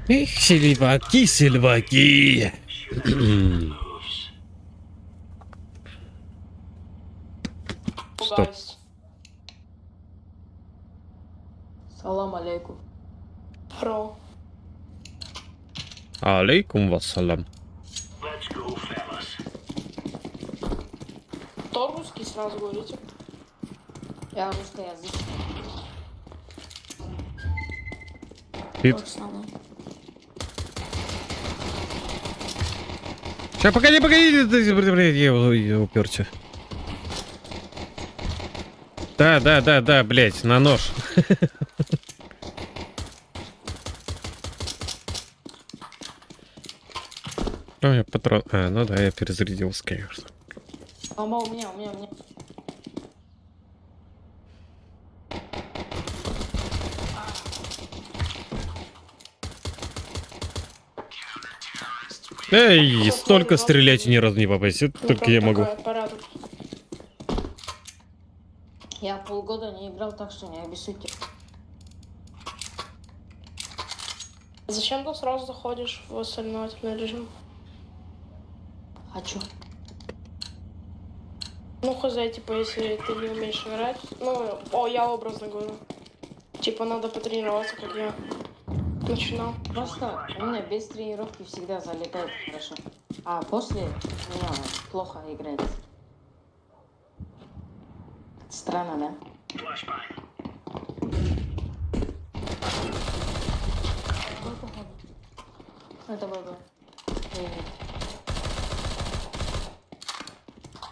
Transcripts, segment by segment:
Эх, сельваки, сельваки. Стоп. Салам алейкум. Про. Алейкум вассалам. Кто русский, сразу говорите? Я русскоязычный. Пит. Сейчас, погоди, я уперся. Да, блять, на нож. Ой, патрон. А, ну да, я перезарядился, конечно. Мама, у меня. Эй, столько стрелять и ни разу не попасть. Это только я могу. Я полгода не играл, так что не обессудьте. Зачем ты сразу заходишь в соревновательный режим? Хочу. Ну, хз, типа, если ты не умеешь играть, ну, я образно говорю. Типа, надо потренироваться, как я начинал. Просто у меня без тренировки всегда залетает хорошо. А после у меня плохо играет. Странно, да? Это было.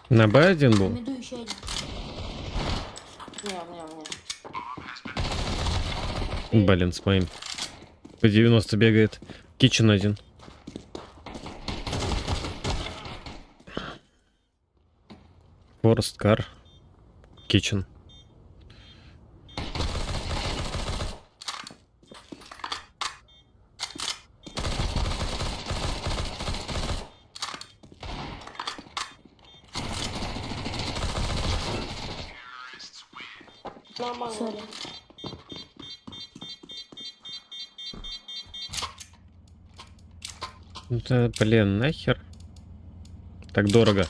На Б1 был? Не. Блин, с моим. По 90 бегает. Кичен один. Форест кар. Кичен. Нормально. Да, блин, нахер. Так дорого.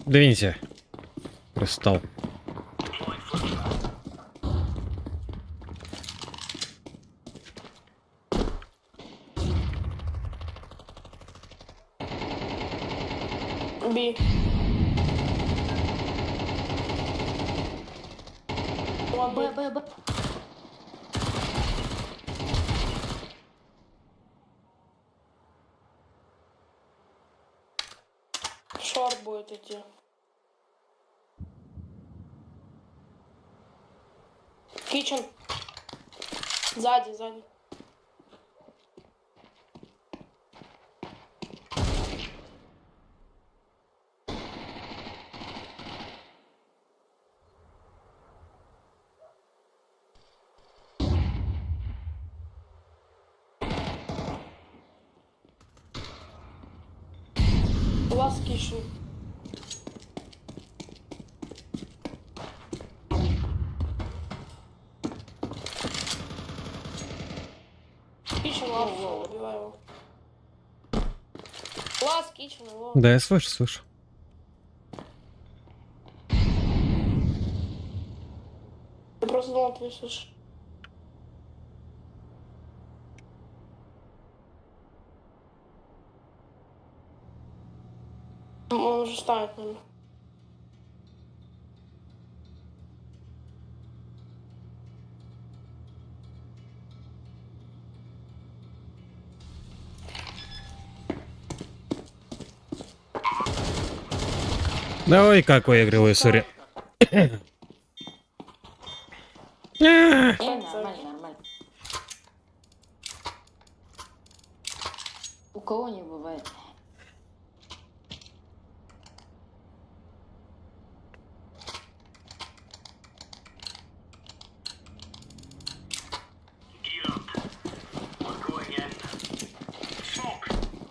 Двинься. Простал. Би. Б. Шорт будет идти. Кичен. Сзади. Last kitchen. Kitchen last, убивай его. Last kitchen, его. Да, я слышу, слышу. Я просто думал, ты не слышишь. Он уже ставит, наверное. Ой, какой игровой, сори. Нормально, нормально. У кого не бывает?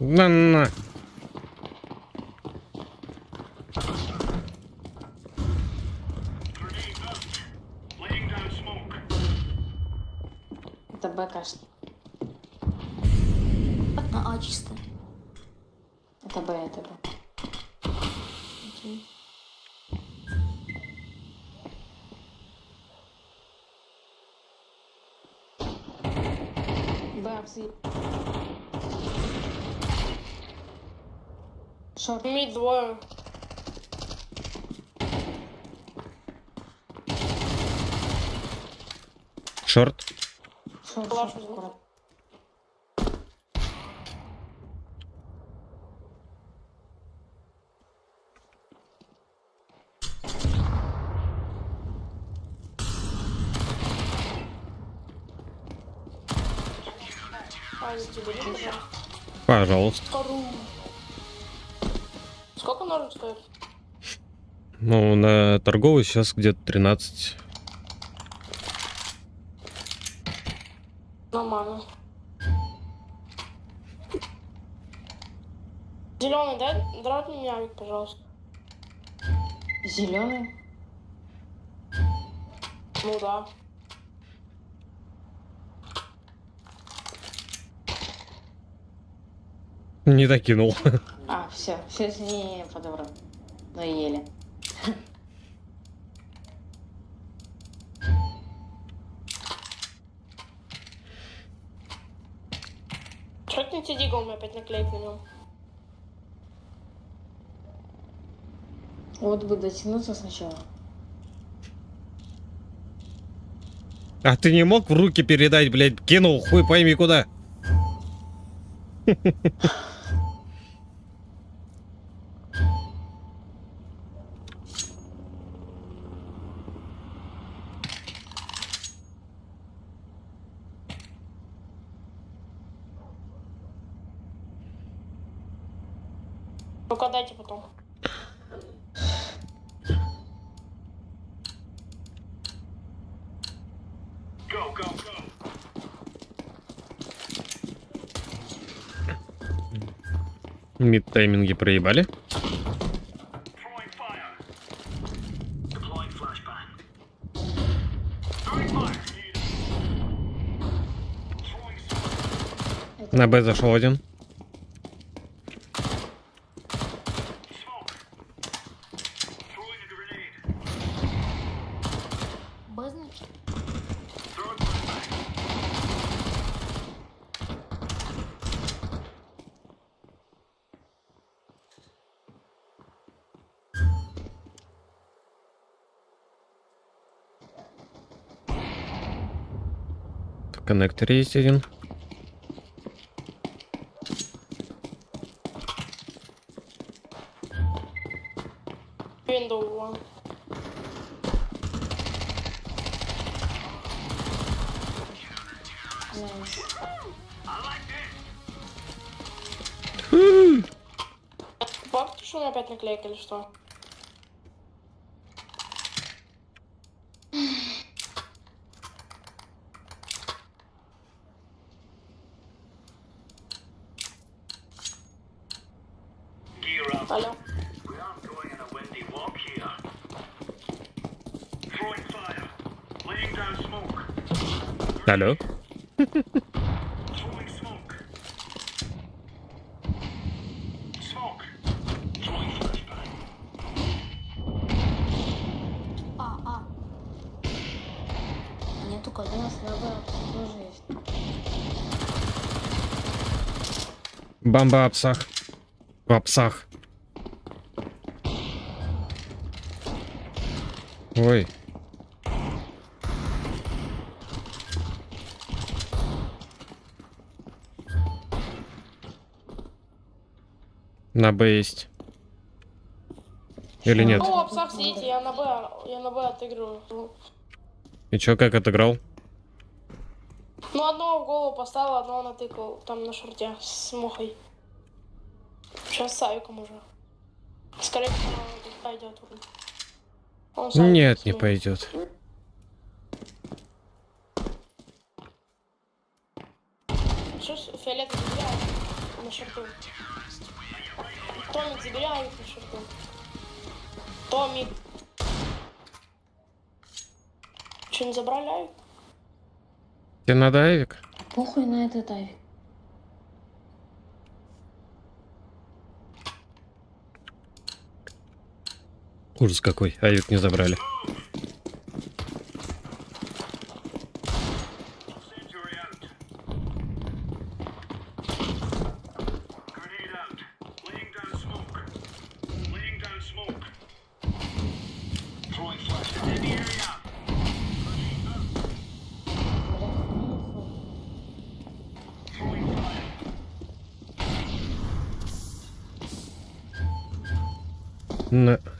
На. Это Б, кажется. На А чисто. Это Б, это Б. Окей. Б, обсы. Шорт. Мид двое. Шорт. Шорт, Класс, шорт, да? аккурат. А, не тебе, пожалуйста. Пожалуйста. Сколько ножек стоит? Ну, на торговый сейчас где-то 13. Нормально. Зеленый, дай мне мявик, пожалуйста. Зеленый. Ну да. Не докинул. А, все, не подобрал. Ну и еле. Чё ты не дигл, мне опять наклеить на нем? Вот бы дотянуться сначала. А ты не мог в руки передать, блядь, кинул, хуй пойми куда. Ну-ка, дайте потом. Мид-тайминги проебали. На Б зашел один. Б, значит? В коннекторе есть один. Window one. Найс. Факт, что он опять наклейка или что? Алло. Алло. Нету У кода. нас надо тоже есть. Бомба о псах. О псах. Ой. На Б есть. Или нет? О, псах сидите, я на Б отыгрываю. И чё, как отыграл? Ну, одного в голову поставил, одного натыкал там на шорте с мухой. Сейчас с Авиком уже. Скорее всего, пойдет. Он с Авиком Нет, не сменит. пойдет. Что ж, фиолет забирай на шорту. Томик забирай на шорту. Томик. Что, не забрали Авик? Тебе надо авик? Похуй на этот авик. Ужас какой, авик не забрали.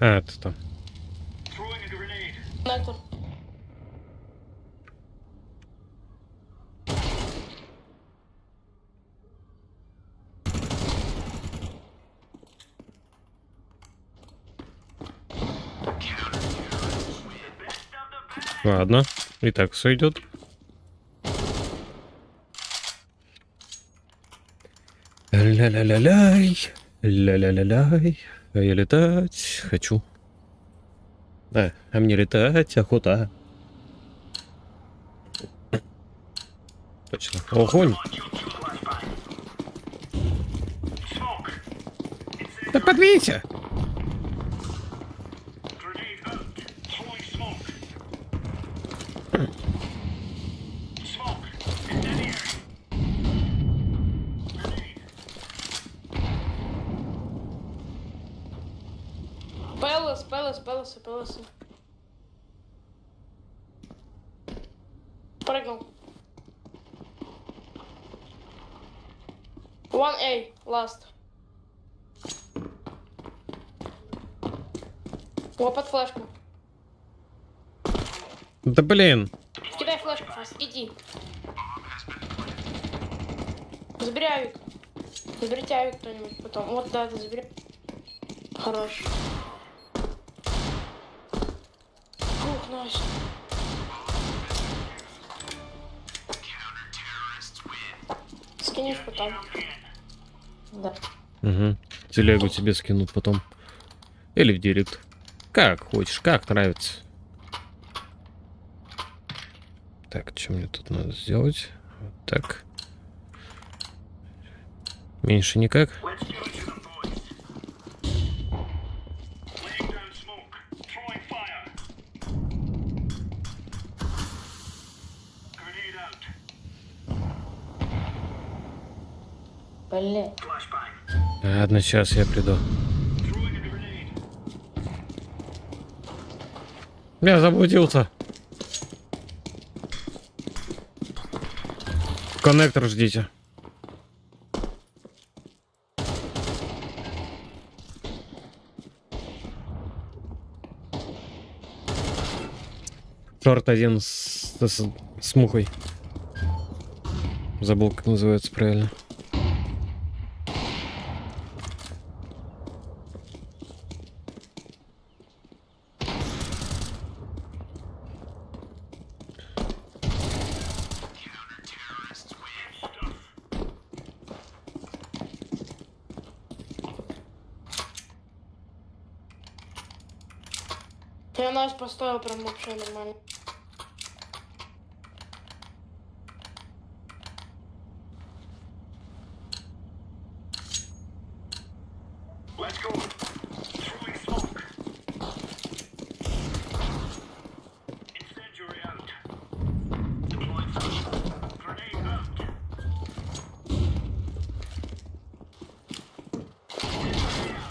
Это там. Коннектор. Ладно. И так все идет. Ля-ля-ля-ляй. Ля-ля-ля-ляй. А я летать хочу. А мне летать охота. Точно. Огонь. Да подвинься. Пэлэс. Прыгнул. 1A, last. О, под флешку. Да блин. Кидай флешку, фаст, иди. Забери авик. Заберите авик кто-нибудь потом. Вот, да, это забери. Хорош. Ух, найс. Скинешь потом. Да. Угу. Телегу тебе скинут потом. Или в директ. Как хочешь, как нравится. Так, что мне тут надо сделать? Вот так. Меньше никак. Блин. Ладно, сейчас я приду. Я заблудился. Коннектор ждите. Шорт один с мухой. Забыл, как называется правильно. Я Настя поставил прям вообще нормально.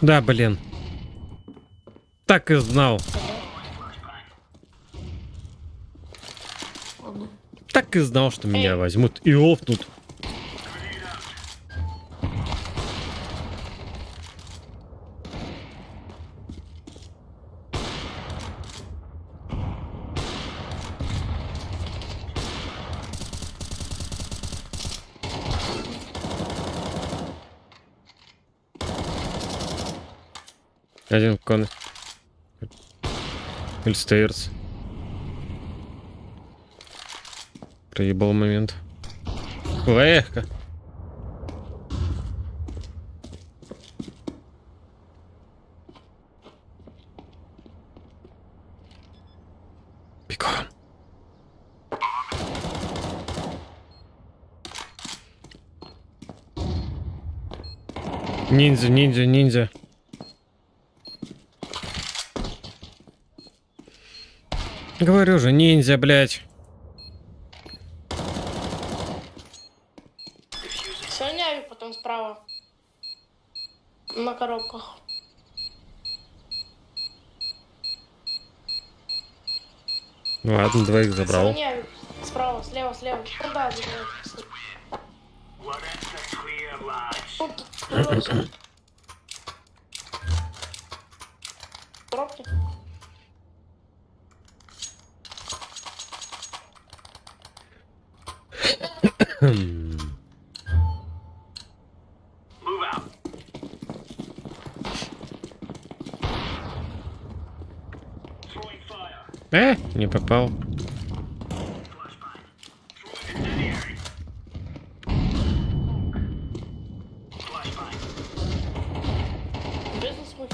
Да, блин. Так и знал. Ладно. Так и знал, что меня возьмут и офнут. Один в комнате. Эльстейрс. Проебал момент. Легко. Бегом. Ниндзя, ниндзя, ниндзя. Говорю же, ниндзя, блядь. Слоняю потом справа. На коробках. Ладно, двоих забрал. Слоняю справа, слева, слева. Куда забирать? Коробки. Не попал. Бизнес мой.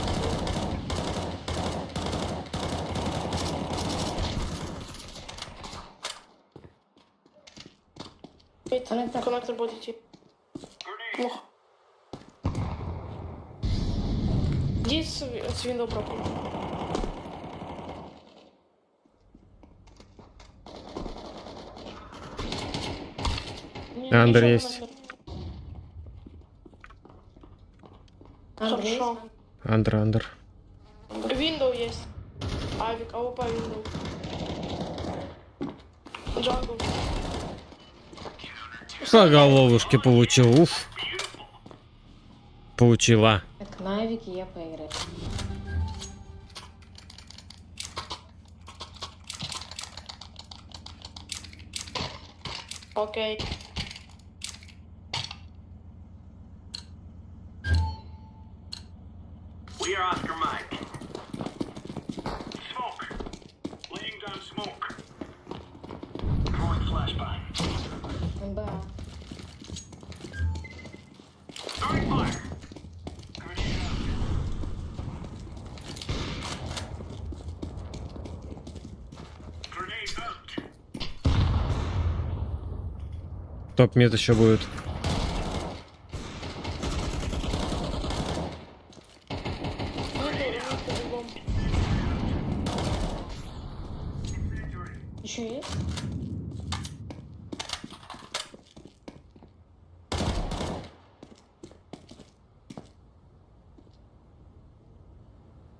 Коннектор будет идти. Плохо. Иди с виндоу пропал. Андер есть. Хорошо. Андер. Виндоу есть. Авик, АВП виндоу. Джангл. По головушке получил. Уф. Получила. Так, на авике я поиграю. Окей. Да. Топ-мид еще будет. Еще есть?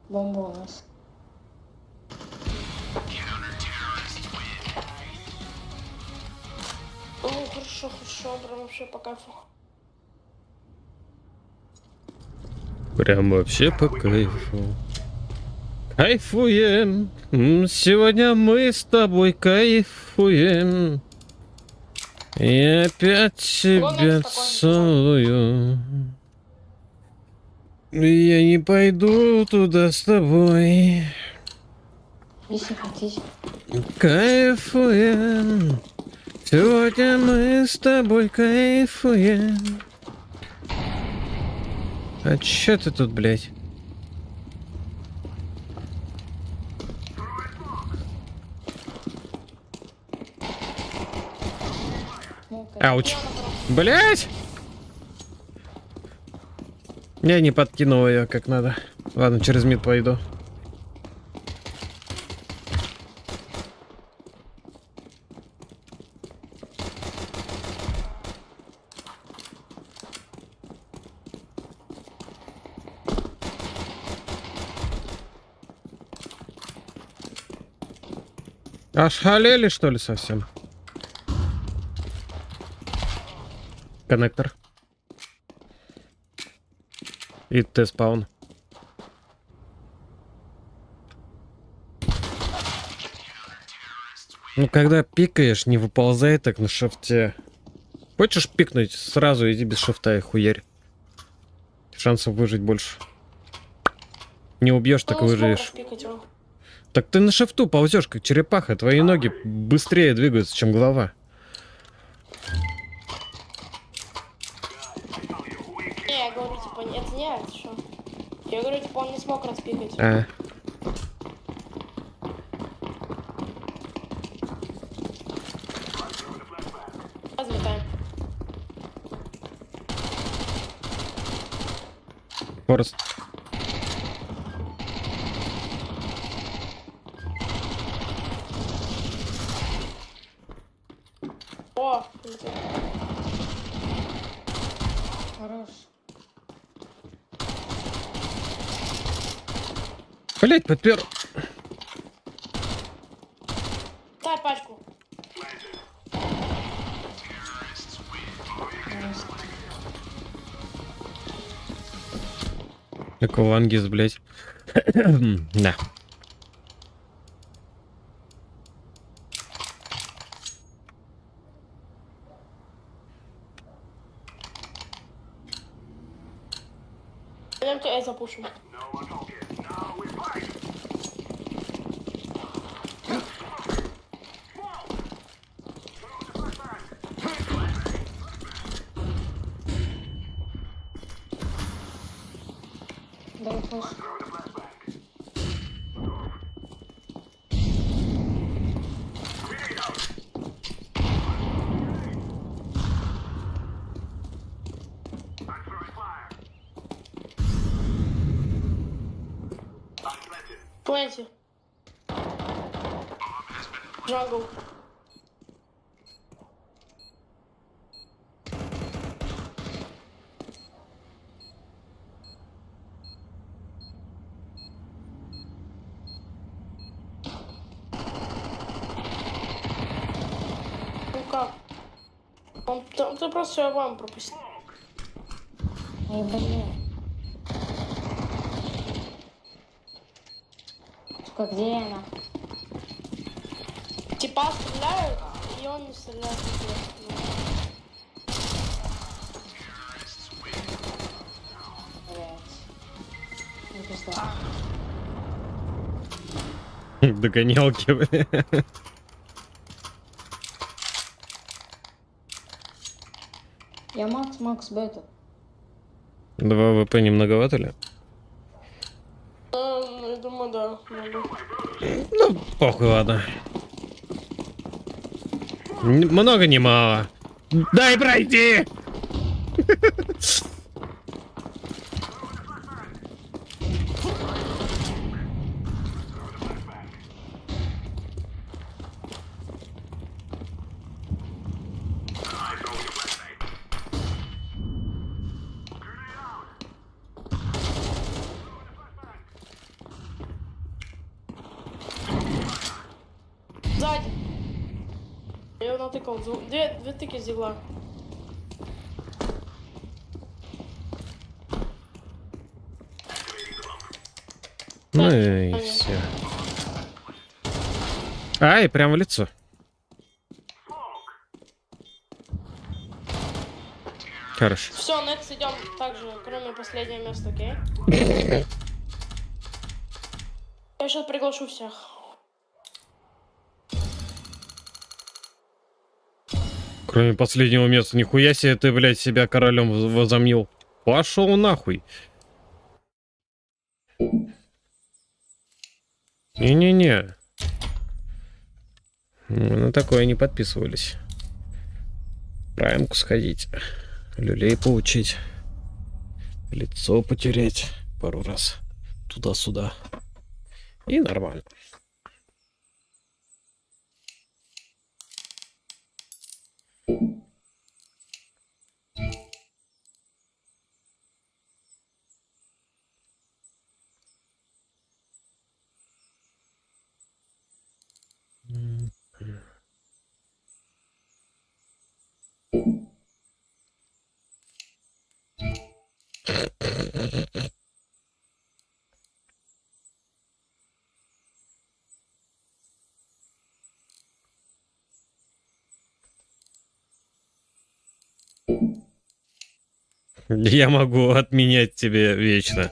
Бомба у нас. О, хорошо, хорошо, прям вообще по кайфу. Прям вообще по кайфу. Кайфуем. Сегодня мы с тобой кайфуем. И опять тебя целую. Я не пойду туда с тобой. Если хотите. Кайфуем. Сегодня мы с тобой кайфуем. А чё ты тут, блядь? Ауч. Блять! Я не подкинул ее как надо. Ладно, через мид пойду. Ошалели, что ли, совсем? Коннектор. И Т-спаун. Ну, когда пикаешь, не выползай так на шифте. Хочешь пикнуть, сразу иди без шифта и хуярь. Шансов выжить больше. Не убьешь, так выживешь. Так ты на шифту ползешь, как черепаха. Твои ноги быстрее двигаются, чем голова. Не, я говорю, типа, это не это что? Я говорю, типа, он не смог распикать. Разлетаем. Форест. О, Хорош. Блять, подпер. дай пачку. Какого ангиз, блять. Да. Пойдемте, запушим. Дай флеш. Планете. Джангл. Ну как? Ты просто все вам пропустил. Ай, блин. Сука, где она? Типа стреляют, и он не стреляет. Блять. Ну что? Догонялки, бля. Я Макс бета. 2 ВП не многовато ли? Я думаю, да. Много. Ну, похуй, ладно. Много не мало. Дай пройти! Сзади. Я его натыкал. Две тыки с дигла. Ну и все. Ай, прям в лицо. Хорошо. Все, next идем также, кроме последнего места, окей? Я сейчас приглашу всех. Кроме последнего места. Нихуя себе ты, блядь, себя королем возомнил. Пошел нахуй. Не-не-не. Мы на такое не подписывались. Праймку сходить. Люлей поучить. Лицо потереть пару раз. Туда-сюда. И нормально. Я могу отменять тебе вечно.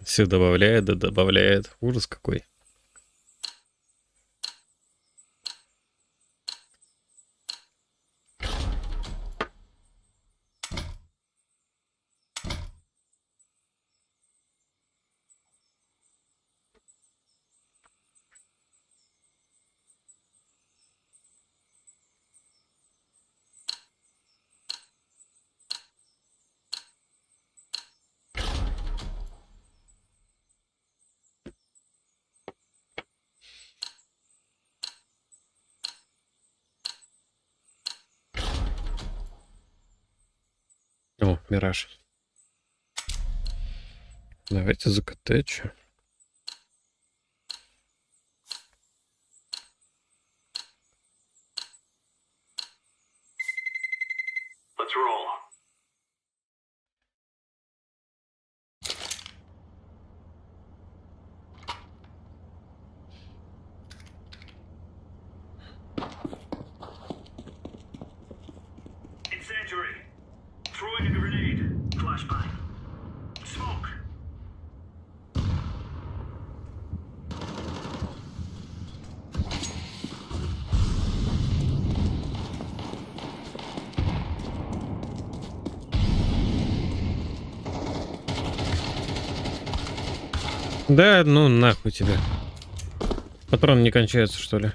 Все добавляет, да добавляет. Ужас какой. О, мираж. Давайте закатечу. Да, ну нахуй тебя. Патрон не кончается, что ли?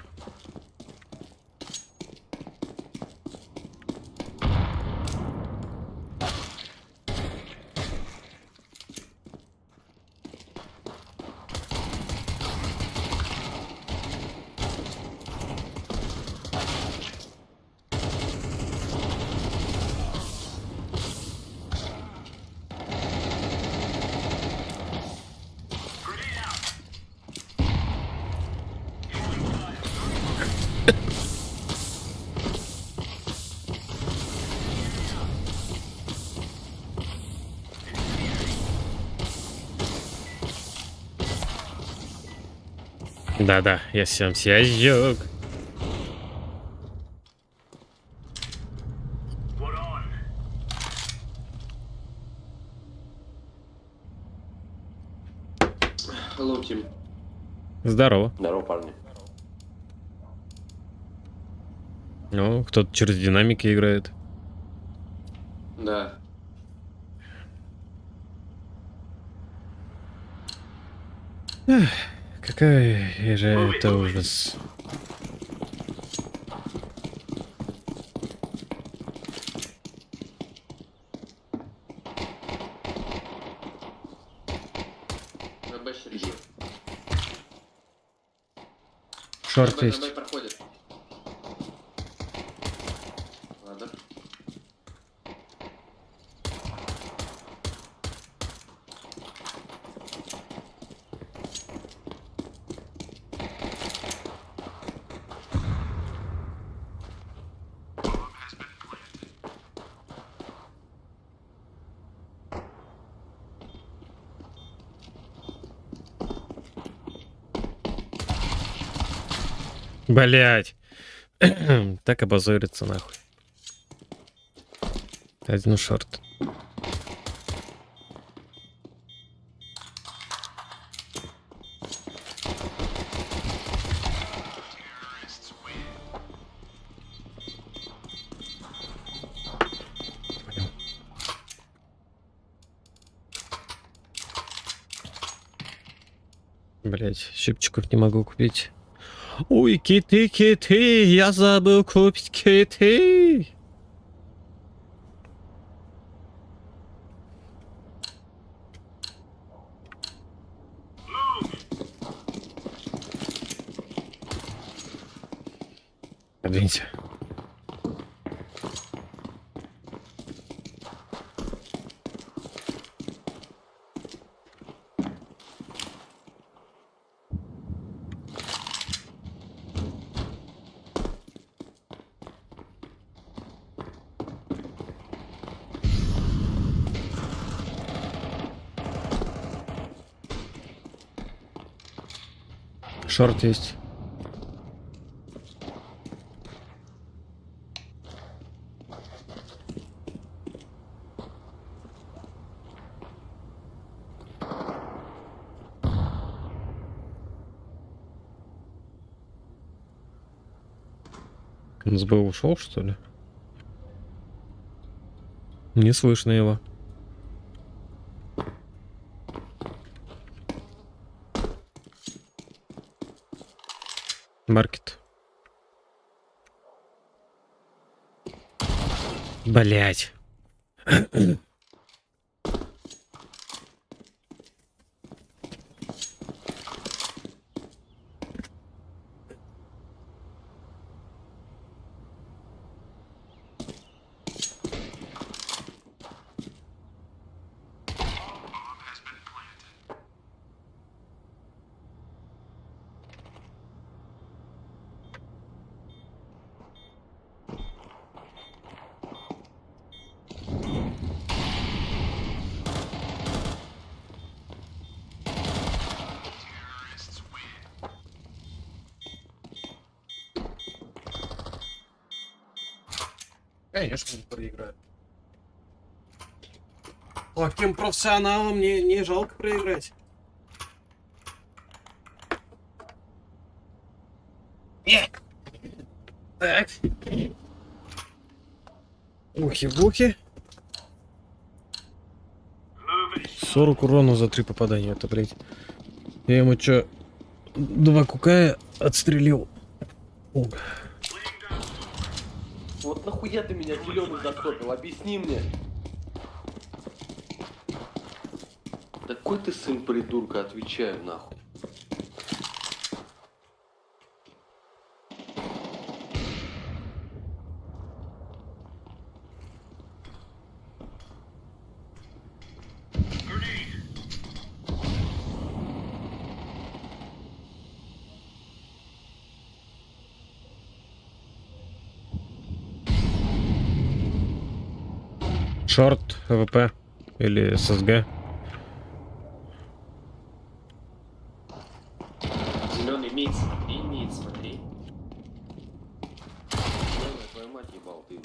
Да-да, я сам сяжёг. Hello, Тим. Здорово. Здорово, парни. Ну, кто-то через динамики играет. Да. Какая же это ужас. ВБ Сергей. Шорт ВБ есть. проходит. Ладно. Блять. Так обозорится нахуй. Один шорт. Блять, щипчиков не могу купить. Ой, киты, киты, я забыл купить киты. Подвинься. Шорт есть. Он с Б ушел, что ли? Не слышно его. Маркет. Блять. Конечно, не проиграю. Таким профессионалам не жалко проиграть. Так. Ухи-бухи. 40 урона за 3 попадания. Это, блядь. Я ему чё, 2 кукая отстрелил. Вот нахуя ты меня зеленый застопил? Объясни мне. Такой ты сын придурка, отвечаю нахуй. Шорт, ВП или ССГ. Зеленый мид, смотри, мид, смотри. Зеленая, твою мать ебал ты.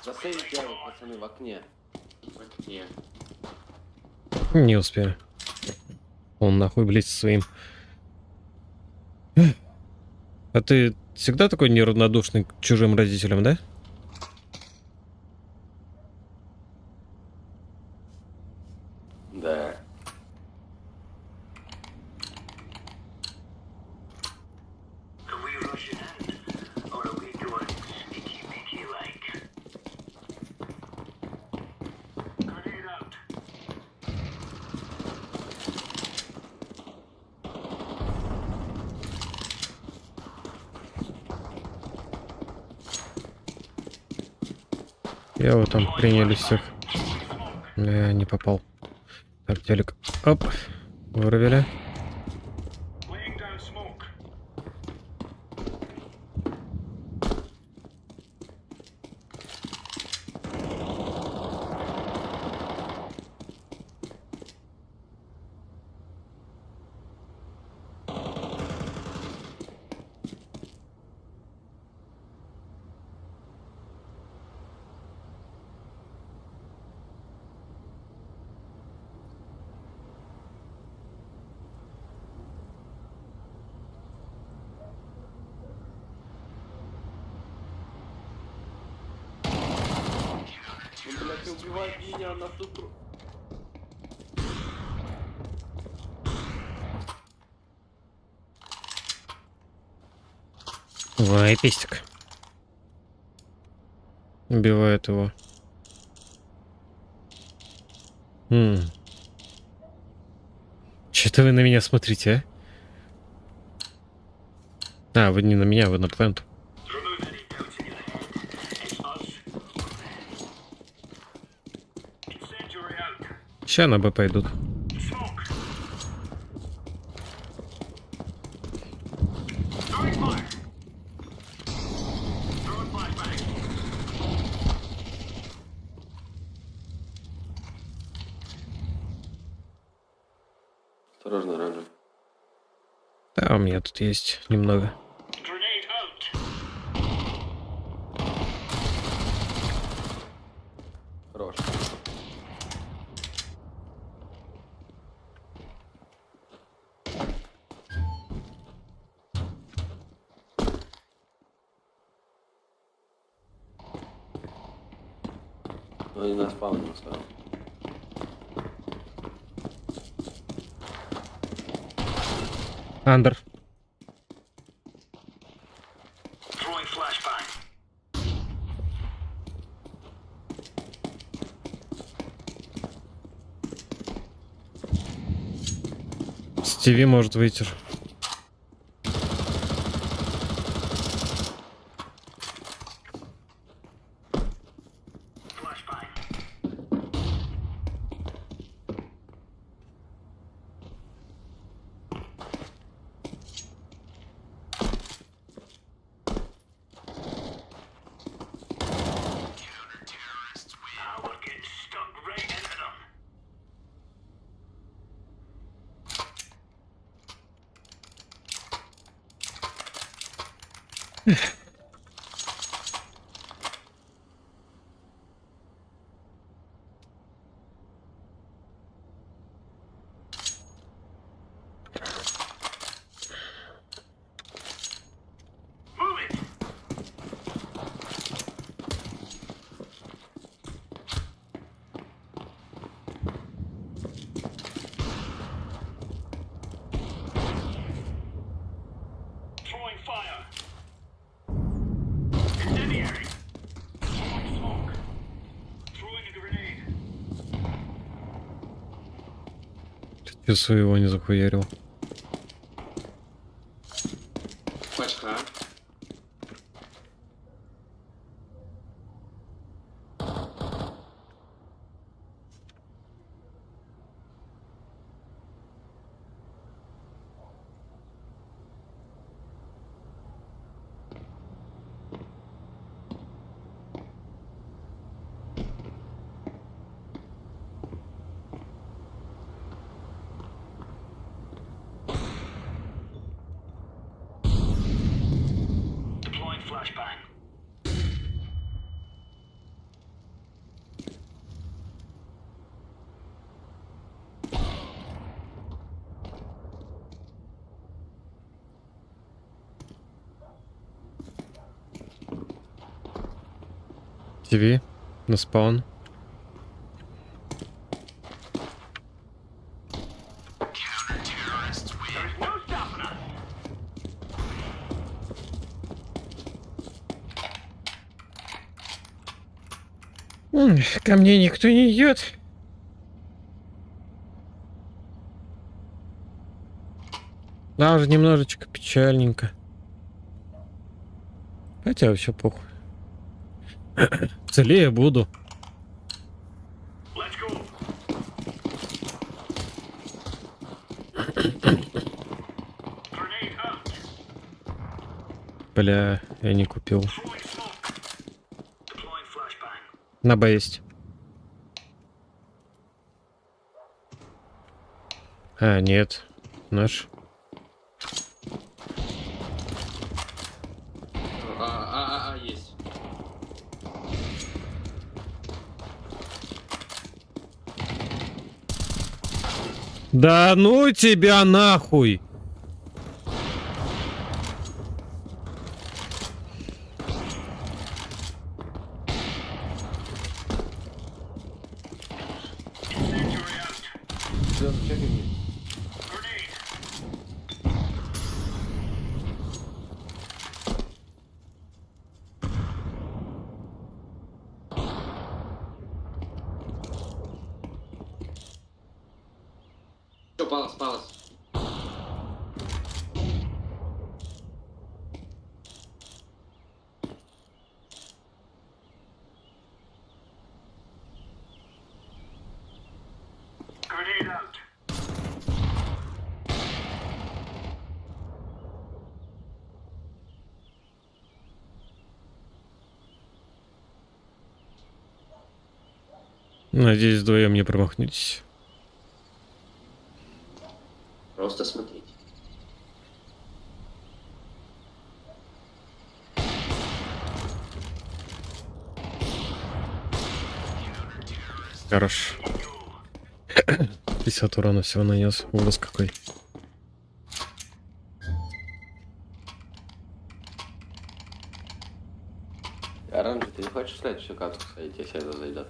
Засейв делают, пацаны, в окне. В окне. Не успею. Он нахуй, блядь, со своим. А ты всегда такой неравнодушный к чужим родителям, да? Да. Я его там приняли всех. Я не попал. Так, телек. Оп. Вырвали. Ты убиваешь меня на сутру. Ой, пестик. Убивает его. Че-то вы на меня смотрите, а? А, вы не на меня, вы на плент. Ща на Б пойдут. Осторожно, ранжа. Да, у меня тут есть немного. Хорош. Ну, они на спавне оставили. Андер. Стиви может выйти. Ты своего не захуярил. Пачка. ТВ на спаун. Ко мне никто не идет. Даже немножечко печальненько. Хотя все похуй. Целее буду. Бля, я не купил. На Б есть. А, нет. Наш. Есть. Да ну тебя нахуй! Палас. Надеюсь, вдвоем не промахнетесь. Просто смотрите. Хорош. 50 урона всего нанес. Ужас какой. Оранжи, ты не хочешь следующую катку сходить, если это зайдет?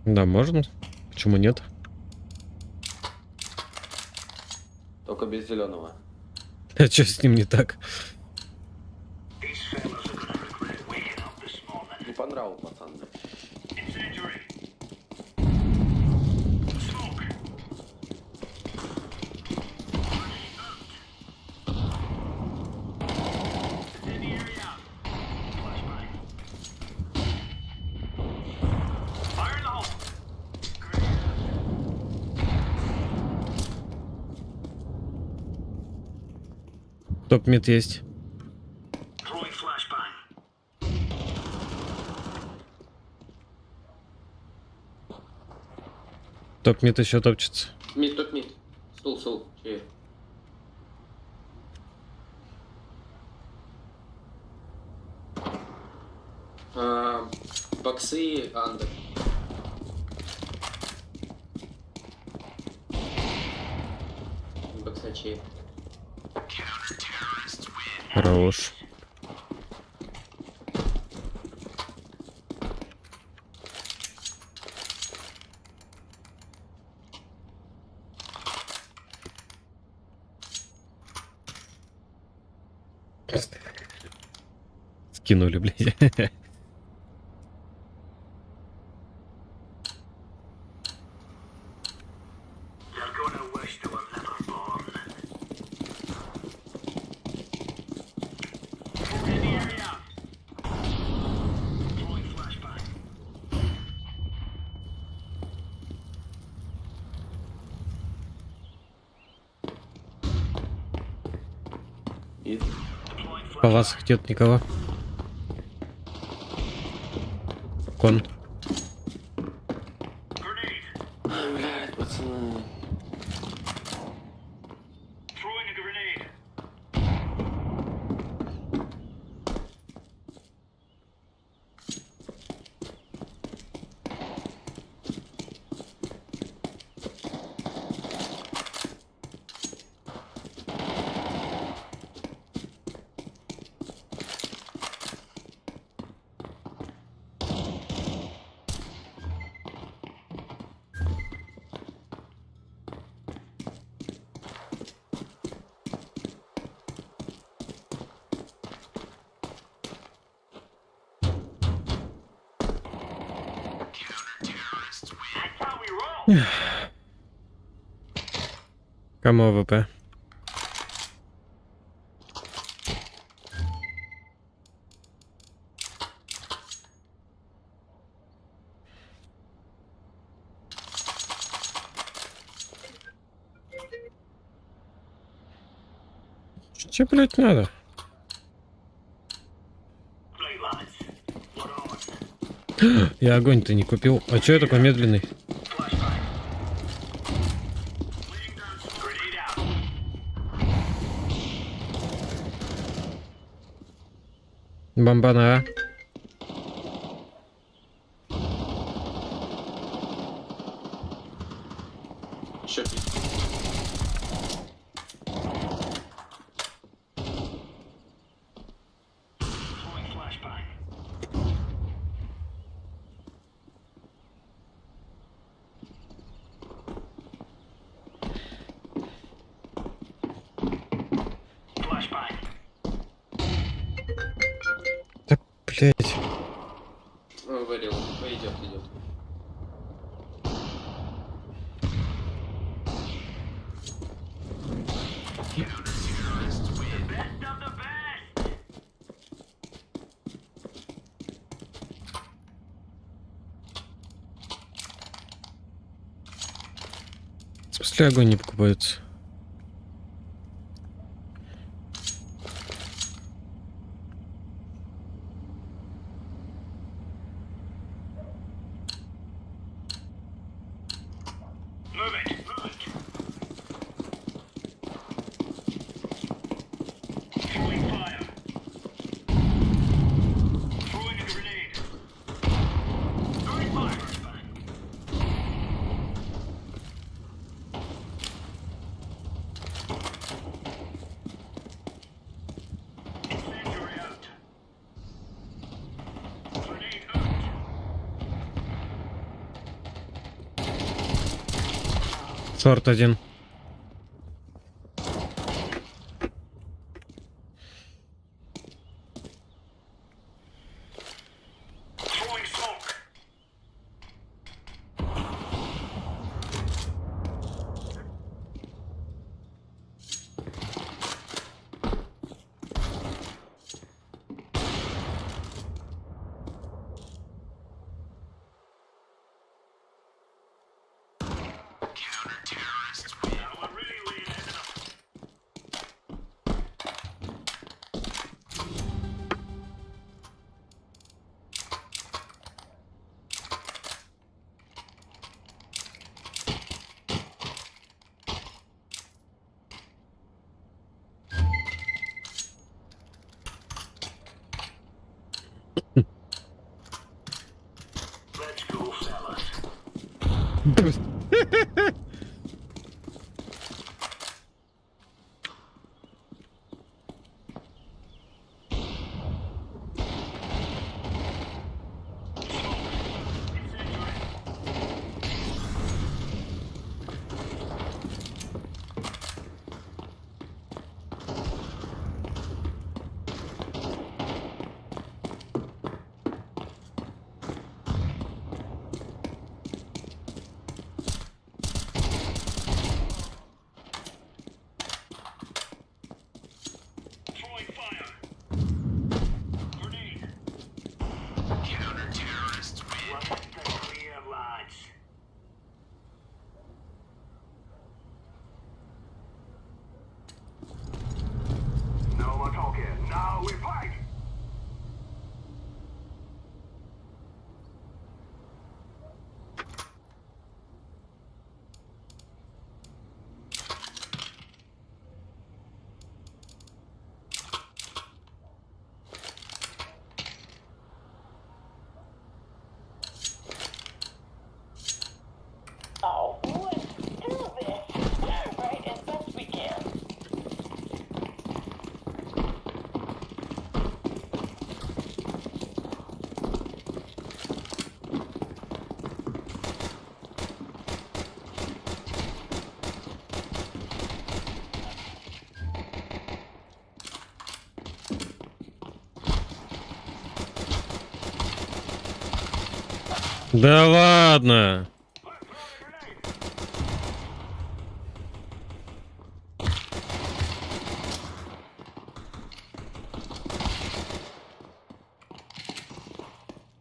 Да, можно. Почему нет? Только без зеленого. А что с ним не так? Не понравился, пацан. Топ-мид есть. Топ-мид еще топчется. Мид. Сол. Че? Боксы, андер. Бокса че? Хорош. Скинули, блядь. И По вас нет никого. Кон. блядь, пацаны. Кому АВП? Че, блять, надо? Я огонь-то не купил. А че я такой медленный? Бомбана. Еще пить. Да, блять. Варил. Идет. В смысле огонь не покупается? Шорт один. Да ладно!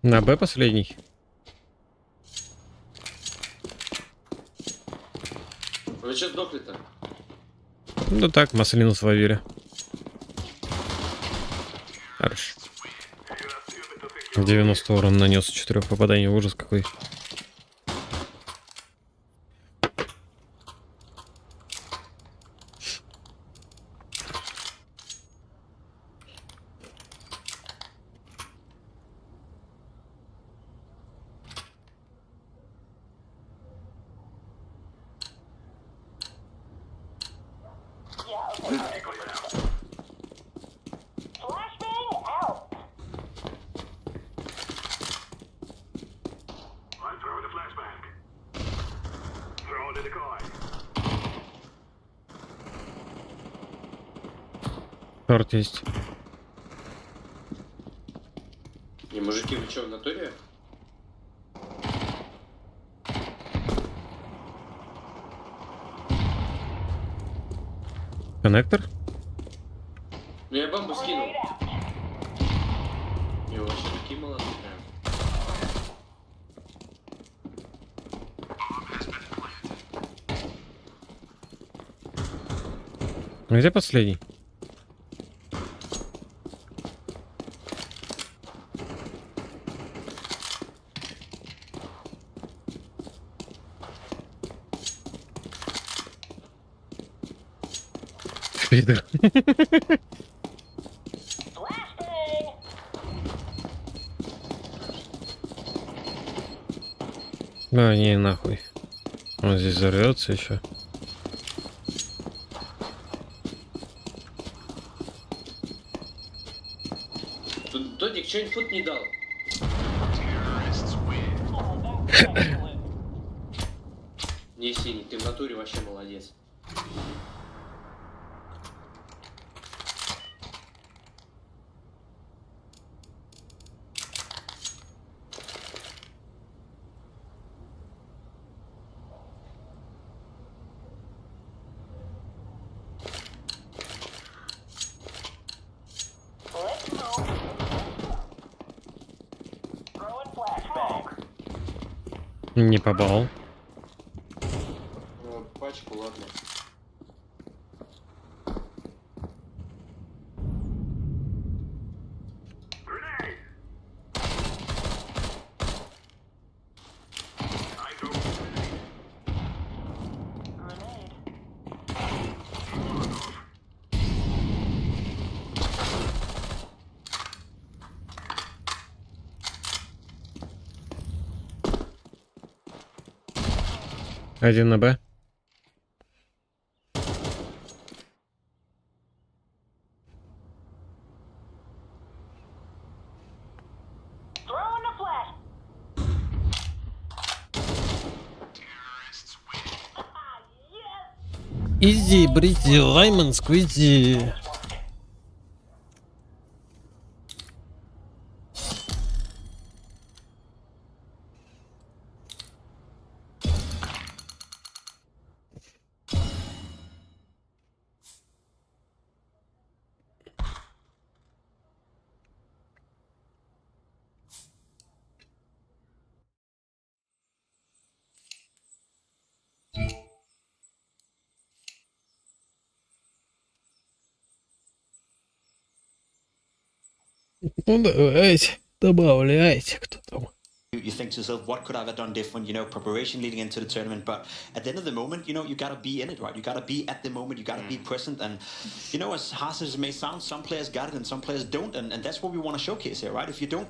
На Б последний. Вы что сдохли-то? Ну так, маслину словили. Хорош. 90 урон нанес, 4 попаданий, ужас какой. Торт есть. И мужики, вы что, в натуре? Коннектор? Ну я бомбу скинул. И вообще такие молодцы прям. Где последний? Пидор. А, не, нахуй. Он здесь взорвется еще. Тут Додик что-нибудь фут не дал. Не, Синий, ты в натуре вообще молодец. Не попал. Пачку, ладно. Один на Б. Изи, бризи, лаймон, сквизи. Ну давайте, добавляйте, кто там. You think to yourself, what could I have done different? You know, preparation leading into the tournament. But at the end of the moment, you know, you gotta be in it, right? You gotta be at the moment. You gotta be present. And you know, as harsh as it may sound, some players got it and some players don't. And that's what we want to showcase here, right? If you don't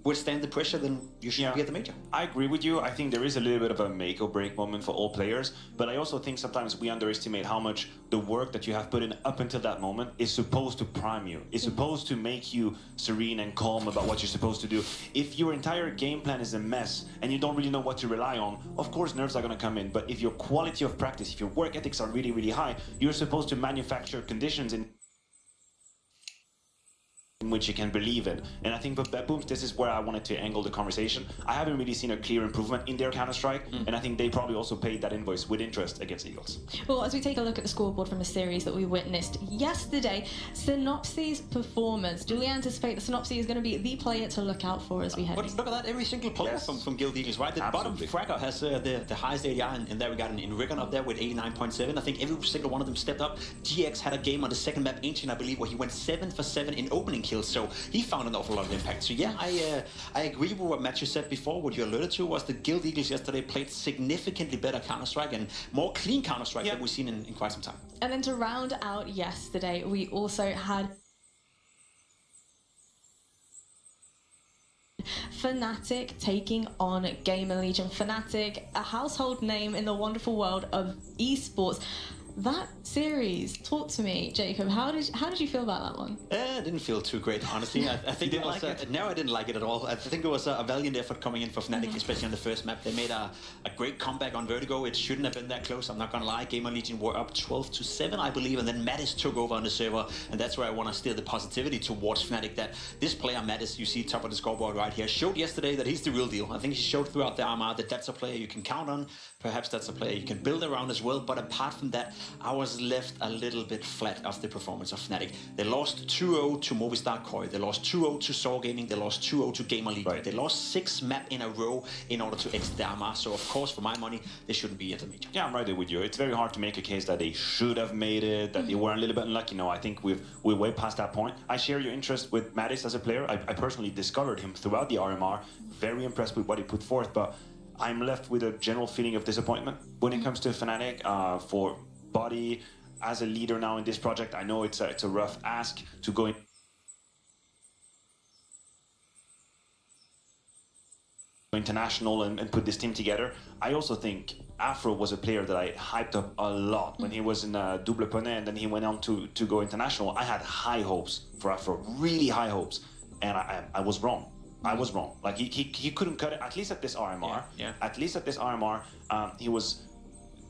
withstand the pressure, then you shouldn't be at the major. I agree with you. I think there is a little bit of a make or break moment for all players, but I also think sometimes we underestimate how much the work that you have put in up until that moment is supposed to prime you. It's supposed to make you serene and calm about what you're supposed to do. If your entire game plan is a mess and you don't really know what to rely on, of course nerves are going to come in. But if your quality of practice, if your work ethics are really, really high, you're supposed to manufacture conditions in which you can believe in. And I think for Booms, this is where I wanted to angle the conversation. I haven't really seen a clear improvement in their Counter-Strike, and I think they probably also paid that invoice with interest against Eagles. Well, as we take a look at the scoreboard from a series that we witnessed yesterday, Synopsy's performance. Do we anticipate that Synopsy is going to be the player to look out for as we head? But look at that, every single player from Guild Eagles, right? The Absolutely. bottom fragger has the highest ADR in that regard in Rickon up there with 89.7. I think every single one of them stepped up. GX had a game on the second map, Ancient, I believe, where he went 7 for 7 in opening kills, so he found an awful lot of impact. So yeah, I agree with what Matthew said before. What you alluded to was the Guild Eagles yesterday played significantly better Counter-Strike and more clean Counter-Strike than we've seen in quite some time. And then to round out yesterday, we also had Fnatic taking on Gamer Legion. Fnatic, a household name in the wonderful world of esports. That series, talk to me, Jacob. How did you feel about that one? I didn't feel too great, honestly. I think it was no, I didn't like it at all. I think it was a valiant effort coming in for Fnatic, especially on the first map. They made a great comeback on Vertigo. It shouldn't have been that close. I'm not gonna lie. Gamer Legion were up 12-7, I believe, and then Mattis took over on the server, and that's where I want to steer the positivity towards Fnatic. That this player Mattis, you see top of the scoreboard right here, showed yesterday that he's the real deal. I think he showed throughout the RMR that that's a player you can count on. Perhaps that's a player you can build around as well. But apart from that, I was left a little bit flat after the performance of Fnatic. They lost 2-0 to Movistar Koi, they lost 2-0 to Saw Gaming, they lost 2-0 to Gamer League. Right. They lost 6 maps in a row in order to exit the Armar, so of course, for my money, they shouldn't be at the major. Yeah, I'm right there with you. It's very hard to make a case that they should have made it, that they were a little bit unlucky. No, I think we're way past that point. I share your interest with Mattis as a player. I personally discovered him throughout the RMR. Very impressed with what he put forth, but I'm left with a general feeling of disappointment when it comes to Fnatic. For Body as a leader now in this project, I know it's a rough ask to go international and put this team together. I also think Afro was a player that I hyped up a lot when he was in Double Poney, and then he went on to go international. I had high hopes for Afro, really high hopes, and I was wrong. I was wrong. Like he couldn't cut it, at least at this RMR. Yeah. At least at this RMR, he was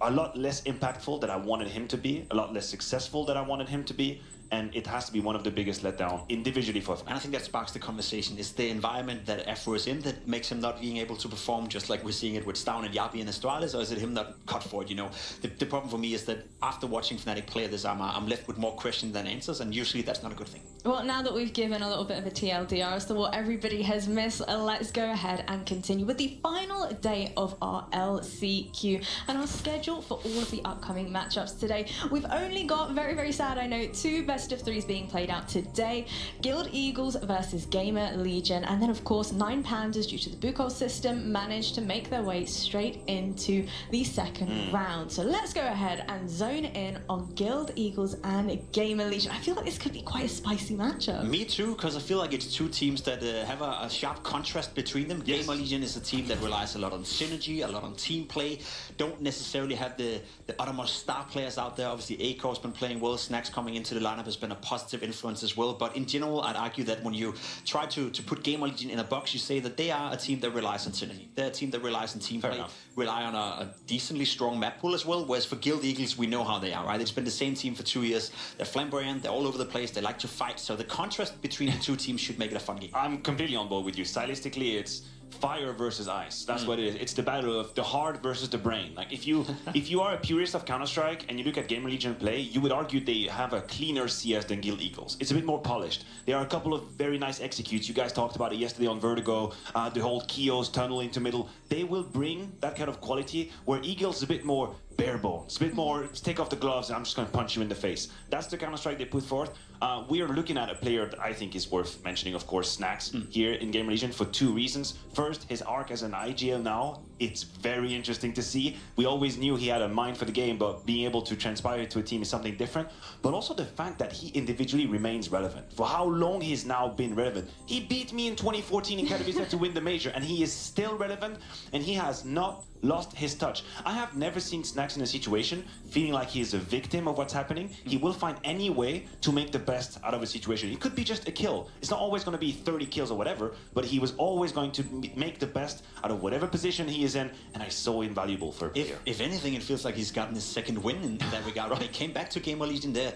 a lot less impactful than I wanted him to be, a lot less successful than I wanted him to be, and it has to be one of the biggest letdown individually for And I think that sparks the conversation. It's the environment that Afro is in that makes him not being able to perform, just like we're seeing it with Stown and Yabi and Astralis, or is it him not cut for it, you know? The problem for me is that after watching Fnatic play this Armor, I'm left with more questions than answers, and usually that's not a good thing. Well, now that we've given a little bit of a TLDR as to what everybody has missed, let's go ahead and continue with the final day of our LCQ and our schedule for all of the upcoming matchups today. We've only got, very, very sad, I know, 2 best of 3s being played out today. Guild Eagles versus Gamer Legion, and then of course 9 Pandas, due to the Bukol system, managed to make their way straight into the second round. So let's go ahead and zone in on Guild Eagles and Gamer Legion. I feel like this could be quite a spicy matchup. Me too, because I feel like it's 2 teams that have a sharp contrast between them. Yes. Gamer Legion is a team that relies a lot on synergy, a lot on team play, don't necessarily have the uttermost star players out there. Obviously, Akor's been playing well, Snacks coming into the lineup has been a positive influence as well, but in general, I'd argue that when you try to put Gamer Legion in a box, you say that they are a team that relies on synergy. They're a team that relies on team play, rely on a decently strong map pool as well, whereas for Guild Eagles, we know how they are, right? It's been the same team for 2 years. They're flamboyant, they're all over the place, they like to fight, so the contrast between the 2 teams should make it a fun game. I'm completely on board with you. Stylistically, it's fire versus ice. That's what it is. It's the battle of the heart versus the brain. Like if you are a purist of Counter-Strike and you look at Gamer Legion play, you would argue they have a cleaner CS than Guild Eagles. It's a bit more polished. There are a couple of very nice executes. You guys talked about it yesterday on Vertigo. The whole Kios tunnel into middle. They will bring that kind of quality where Eagles is a bit more bare bones. A bit more, take off the gloves and I'm just going to punch you in the face. That's the Counter-Strike they put forth. We are looking at a player that I think is worth mentioning, of course, Snacks, here in Gamer Legion for 2 reasons. First, his arc as an IGL now, it's very interesting to see. We always knew he had a mind for the game, but being able to transpire to a team is something different. But also the fact that he individually remains relevant. For how long he's now been relevant. He beat me in 2014 in Katowice to win the major, and he is still relevant, and he has not lost his touch. I have never seen Snacks in a situation feeling like he is a victim of what's happening. He will find any way to make the best out of a situation. It could be just a kill. It's not always going to be 30 kills or whatever, but he was always going to make the best out of whatever position he is in, and it's so invaluable for a player. If anything, it feels like he's gotten his second win in that regard. When he came back to Gamer Legion there,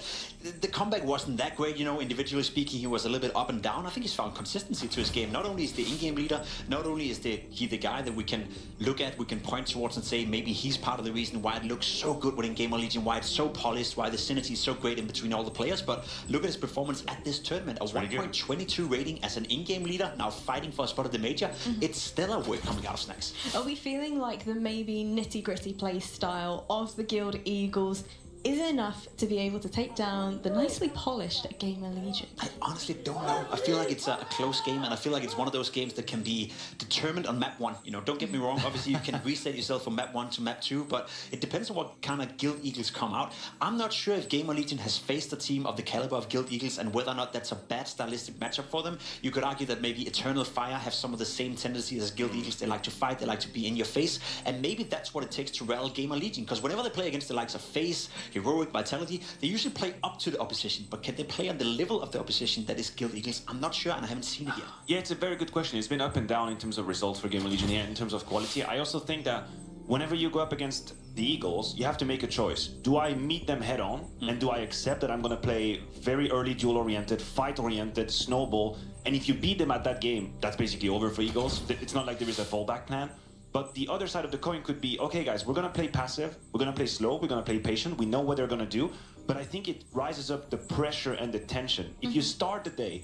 the comeback wasn't that great, you know, individually speaking, he was a little bit up and down. I think he's found consistency to his game. Not only is the in-game leader, not only is he the guy that we can look at, we can point towards and say maybe he's part of the reason why it looks so good within Gamer Legion, why it's so polished, why the synergy is so great in between all the players, but look at his performance at this tournament. A 1.22 rating as an in-game leader, now fighting for a spot at the major. It's stellar work coming out of Snacks. Are we feeling like the maybe nitty-gritty play style of the Guild Eagles is enough to be able to take down the nicely polished Gamer Legion? I honestly don't know. I feel like it's a close game, and I feel like it's one of those games that can be determined on map 1. You know, don't get me wrong, obviously you can reset yourself from map 1 to map 2, but it depends on what kind of Guild Eagles come out. I'm not sure if Gamer Legion has faced a team of the caliber of Guild Eagles and whether or not that's a bad stylistic matchup for them. You could argue that maybe Eternal Fire have some of the same tendencies as Guild Eagles. They like to fight, they like to be in your face, and maybe that's what it takes to rattle Gamer Legion, because whenever they play against the likes of FaZe, Heroic, Vitality, they usually play up to the opposition, but can they play on the level of the opposition that is Guild Eagles? I'm not sure, and I haven't seen it yet. Yeah, it's a very good question. It's been up and down in terms of results for Gamer Legion here, in terms of quality. I also think that whenever you go up against the Eagles, you have to make a choice. Do I meet them head on, and do I accept that I'm going to play very early duel-oriented, fight-oriented, snowball, and if you beat them at that game, that's basically over for Eagles. It's not like there is a fallback plan. But the other side of the coin could be, okay, guys, we're going to play passive, we're going to play slow, we're going to play patient, we know what they're going to do. But I think it rises up the pressure and the tension. If you start the day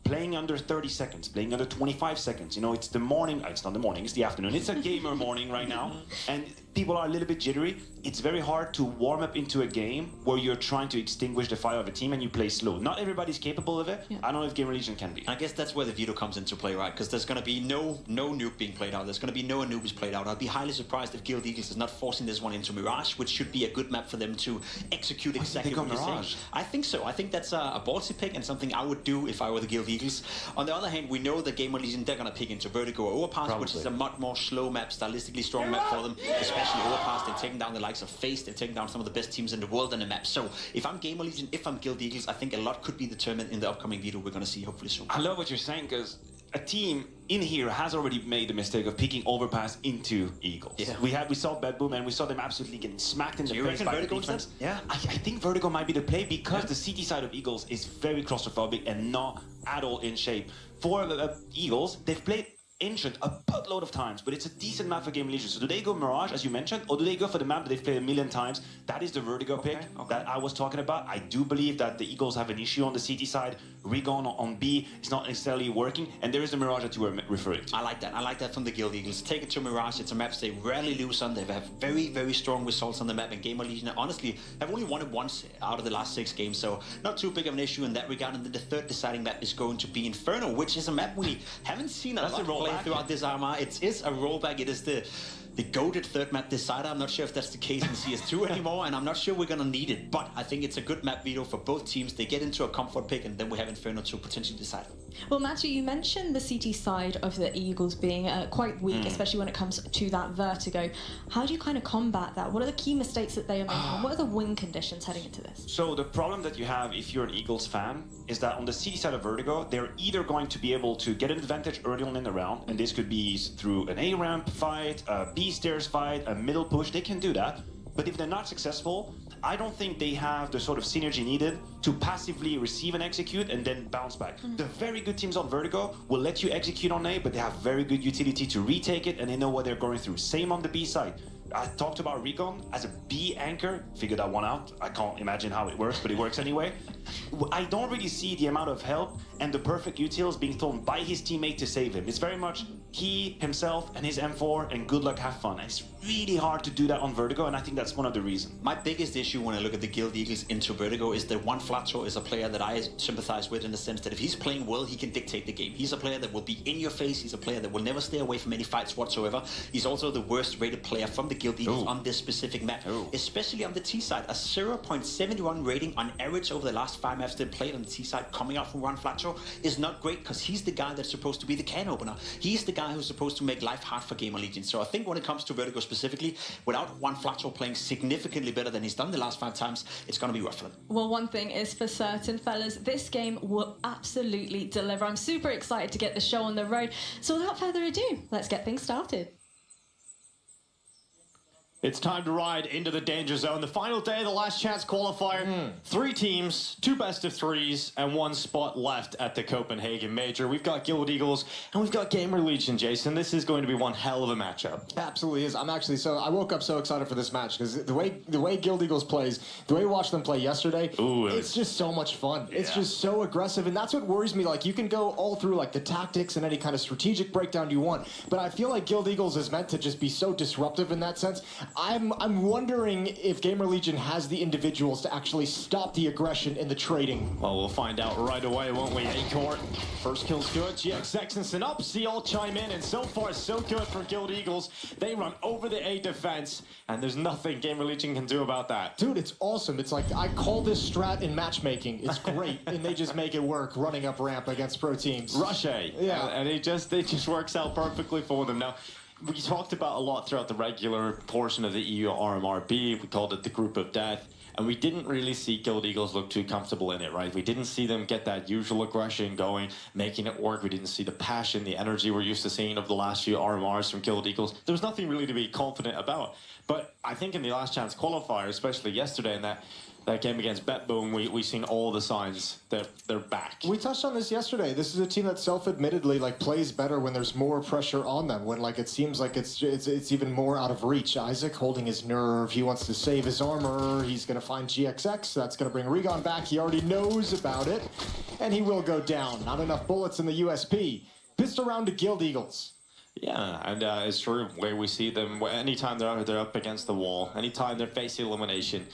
playing under 30 seconds, playing under 25 seconds, you know, it's the morning, it's not the morning, it's the afternoon, it's a gamer morning right now, and people are a little bit jittery. It's very hard to warm up into a game where you're trying to extinguish the fire of a team and you play slow. Not everybody's capable of it. I don't know if Gamer Legion can be. I guess that's where the veto comes into play, right? Because there's going to be no nuke being played out. There's going to be no Anubis played out. I'd be highly surprised if Guild Eagles is not forcing this one into Mirage, which should be a good map for them to execute exactly what you're saying. I think so. I think that's a ballsy pick and something I would do if I were the Guild Eagles. On the other hand, we know that Gamer Legion, they're going to pick into Vertigo or Overpass, which is a much more slow map, stylistically strong map for them, especially Overpass. They're taking down the likes of FaZe, they're taking down some of the best teams in the world on the map. So if I'm Gamer Legion, if I'm Guild Eagles, I think a lot could be determined in the upcoming video we're going to see hopefully soon. I love what you're saying, because a team in here has already made the mistake of picking Overpass into Eagles. Yeah. We saw Bad Boom and we saw them absolutely getting smacked in the face by the defense. Yeah, I think Vertigo might be the play, because the CT side of Eagles is very claustrophobic and not at all in shape. For Eagles, they've played Ancient a buttload of times, but it's a decent map for Game Legion. So do they go Mirage, as you mentioned, or do they go for the map that they've played a million times? That is the Vertigo pick that I was talking about. I do believe that the Eagles have an issue on the CT side. Rigon on B is not necessarily working, and there is the Mirage that you were referring to. I like that. I like that from the Guild Eagles. Take it to Mirage. It's a map they rarely lose on. They have very, very strong results on the map, and Gamer Legion, honestly, have only won it once out of the last 6 games, so not too big of an issue in that regard. And then the third deciding map is going to be Inferno, which is a map we haven't seen a lot play throughout this RMR. It is a rollback. It is the goated third map decider. I'm not sure if that's the case in CS2 anymore, and I'm not sure we're gonna need it, but I think it's a good map veto for both teams. They get into a comfort pick, and then we have Inferno to potentially decide. Well, Matthew, you mentioned the CT side of the Eagles being quite weak, especially when it comes to that Vertigo. How do you kind of combat that? What are the key mistakes that they are making? What are the win conditions heading into this? So the problem that you have if you're an Eagles fan is that on the CT side of Vertigo, they're either going to be able to get an advantage early on in the round, and this could be through an A ramp fight, a B stairs fight, a middle push. They can do that. But if they're not successful, I don't think they have the sort of synergy needed to passively receive and execute and then bounce back. The very good teams on Vertigo will let you execute on A, but they have very good utility to retake it, and they know what they're going through. Same on the B side. I talked about Recon as a B anchor. Figured that one out. I can't imagine how it works, but it works anyway. I don't really see the amount of help and the perfect utils being thrown by his teammate to save him. It's very much he, himself, and his M4, and good luck, have fun. And it's really hard to do that on Vertigo, and I think that's one of the reasons. My biggest issue when I look at the Guild Eagles into Vertigo is that Flatro is a player that I sympathize with in the sense that if he's playing well, he can dictate the game. He's a player that will be in your face. He's a player that will never stay away from any fights whatsoever. He's also the worst rated player from the Guild Eagles on this specific map, especially on the T side. A 0.71 rating on average over the last 5 maps they played on the T side coming out from Flatro is not great, because he's the guy that's supposed to be the can opener. He's the guy who's supposed to make life hard for Gamer Legion. So I think when it comes to Vertigo specifically, without Flatro playing significantly better than he's done the last 5 times, it's going to be rough for them. Well, one thing is for certain, fellas, this game will absolutely deliver. I'm super excited to get the show on the road. So without further ado, let's get things started. It's time to ride into the danger zone. The final day of the last chance qualifier. 3 teams, 2 best of 3s, and 1 spot left at the Copenhagen Major. We've got Guild Eagles and we've got Gamer Legion, Jason. This is going to be one hell of a matchup. Absolutely is. I woke up so excited for this match because the way Guild Eagles plays, the way we watched them play yesterday, it's just so much fun. Yeah. It's just so aggressive, and that's what worries me. Like, you can go all through like the tactics and any kind of strategic breakdown you want, but I feel like Guild Eagles is meant to just be so disruptive in that sense. I'm wondering if Gamer Legion has the individuals to actually stop the aggression in the trading. Well, we'll find out right away, won't we? A-Court, first kill's good. GXX and Synopsy all chime in, and so far so good for Guild Eagles. They run over the A defense, and there's nothing Gamer Legion can do about that. Dude, it's awesome. It's like, I call this strat in matchmaking. It's great, and they just make it work running up ramp against pro teams. Rush A. Yeah. And it just works out perfectly for them. Now, we talked about a lot throughout the regular portion of the EU RMRB. We called it the group of death. And we didn't really see Guild Eagles look too comfortable in it, right? We didn't see them get that usual aggression going, making it work. We didn't see the passion, the energy we're used to seeing over the last few RMRs from Guild Eagles. There was nothing really to be confident about. But I think in the last chance qualifier, especially yesterday, in that that game against BetBoom, we've seen all the signs that they're back. We touched on this yesterday. This is a team that self-admittedly like plays better when there's more pressure on them. When like it seems like it's even more out of reach. Isaac holding his nerve. He wants to save his armor. He's gonna find GXX. That's gonna bring Regon back. He already knows about it, and he will go down. Not enough bullets in the USP. Pistol round to Guild Eagles. Yeah, and it's true where we see them. Anytime they're up against the wall, anytime they're facing elimination,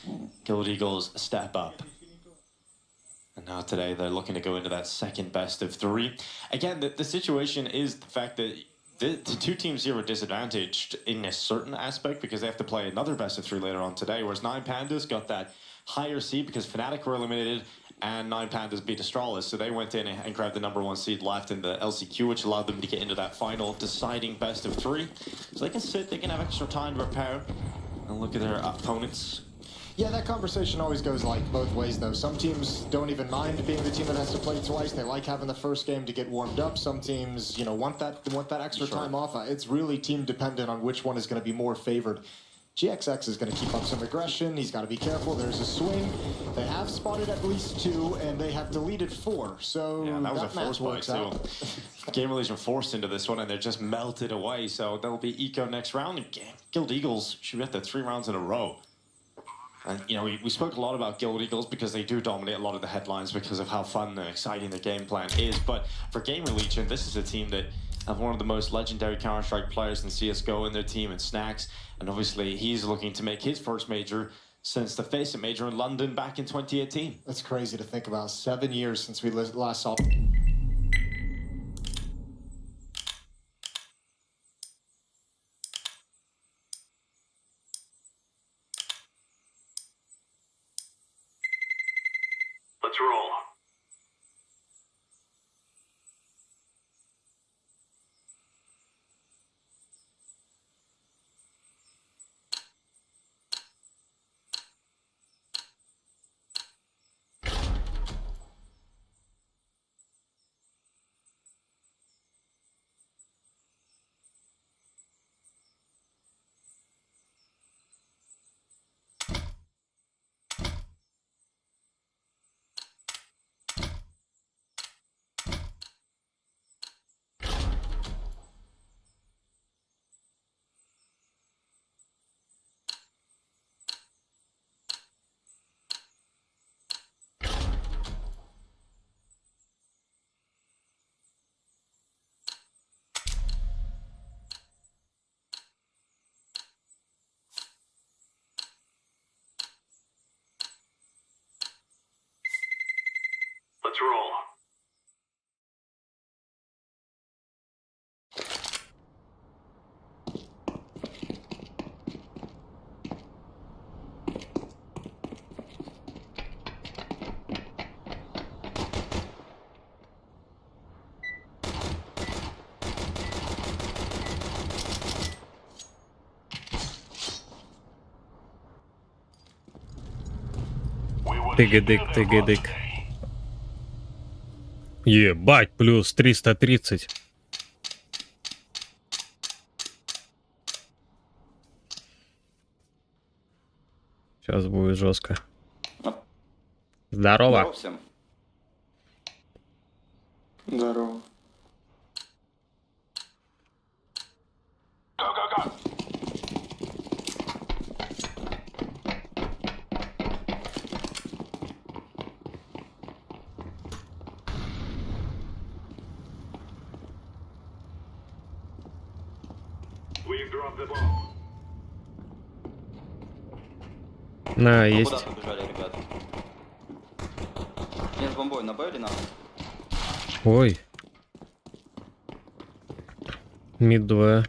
Guild Eagles step up. And now today they're looking to go into that second best of 3. Again, the situation is the fact that the two teams here are disadvantaged in a certain aspect because they have to play another best of 3 later on today, whereas 9 Pandas got that higher seed because Fnatic were eliminated and 9 Pandas beat Astralis, so they went in and grabbed the #1 seed left in the LCQ, which allowed them to get into that final deciding best of 3. So they can sit, they can have extra time to repair and look at their opponents. Yeah, that conversation always goes like both ways though. Some teams don't even mind being the team that has to play twice. They like having the first game to get warmed up. Some teams, you know, want that extra time off. It's really team dependent on which one is going to be more favored. GXX is going to keep up some aggression. He's got to be careful. There's a swing. They have spotted at least 2, and they have deleted 4. So yeah, that was a force works too. out. Gamer Legion forced into this one, and they're just melted away. So that'll be Eco next round. And Guild Eagles should get that 3 rounds in a row. And, you know, we spoke a lot about Guild Eagles because they do dominate a lot of the headlines because of how fun and exciting the game plan is. But for Gamer Legion, this is a team that have one of the most legendary Counter-Strike players in CSGO in their team, and Snacks. And obviously, he's looking to make his first major since the Face It major in London back in 2018. That's crazy to think about. 7 years since we last saw. Let's roll. Let's roll. Тыгадык. Ебать, плюс 330. Сейчас будет жестко. Здорово. Всем. Здорово. На, Ну, есть. куда побежали, ребят? Нет, с бомбой на Б или надо? Ой. Мид 2.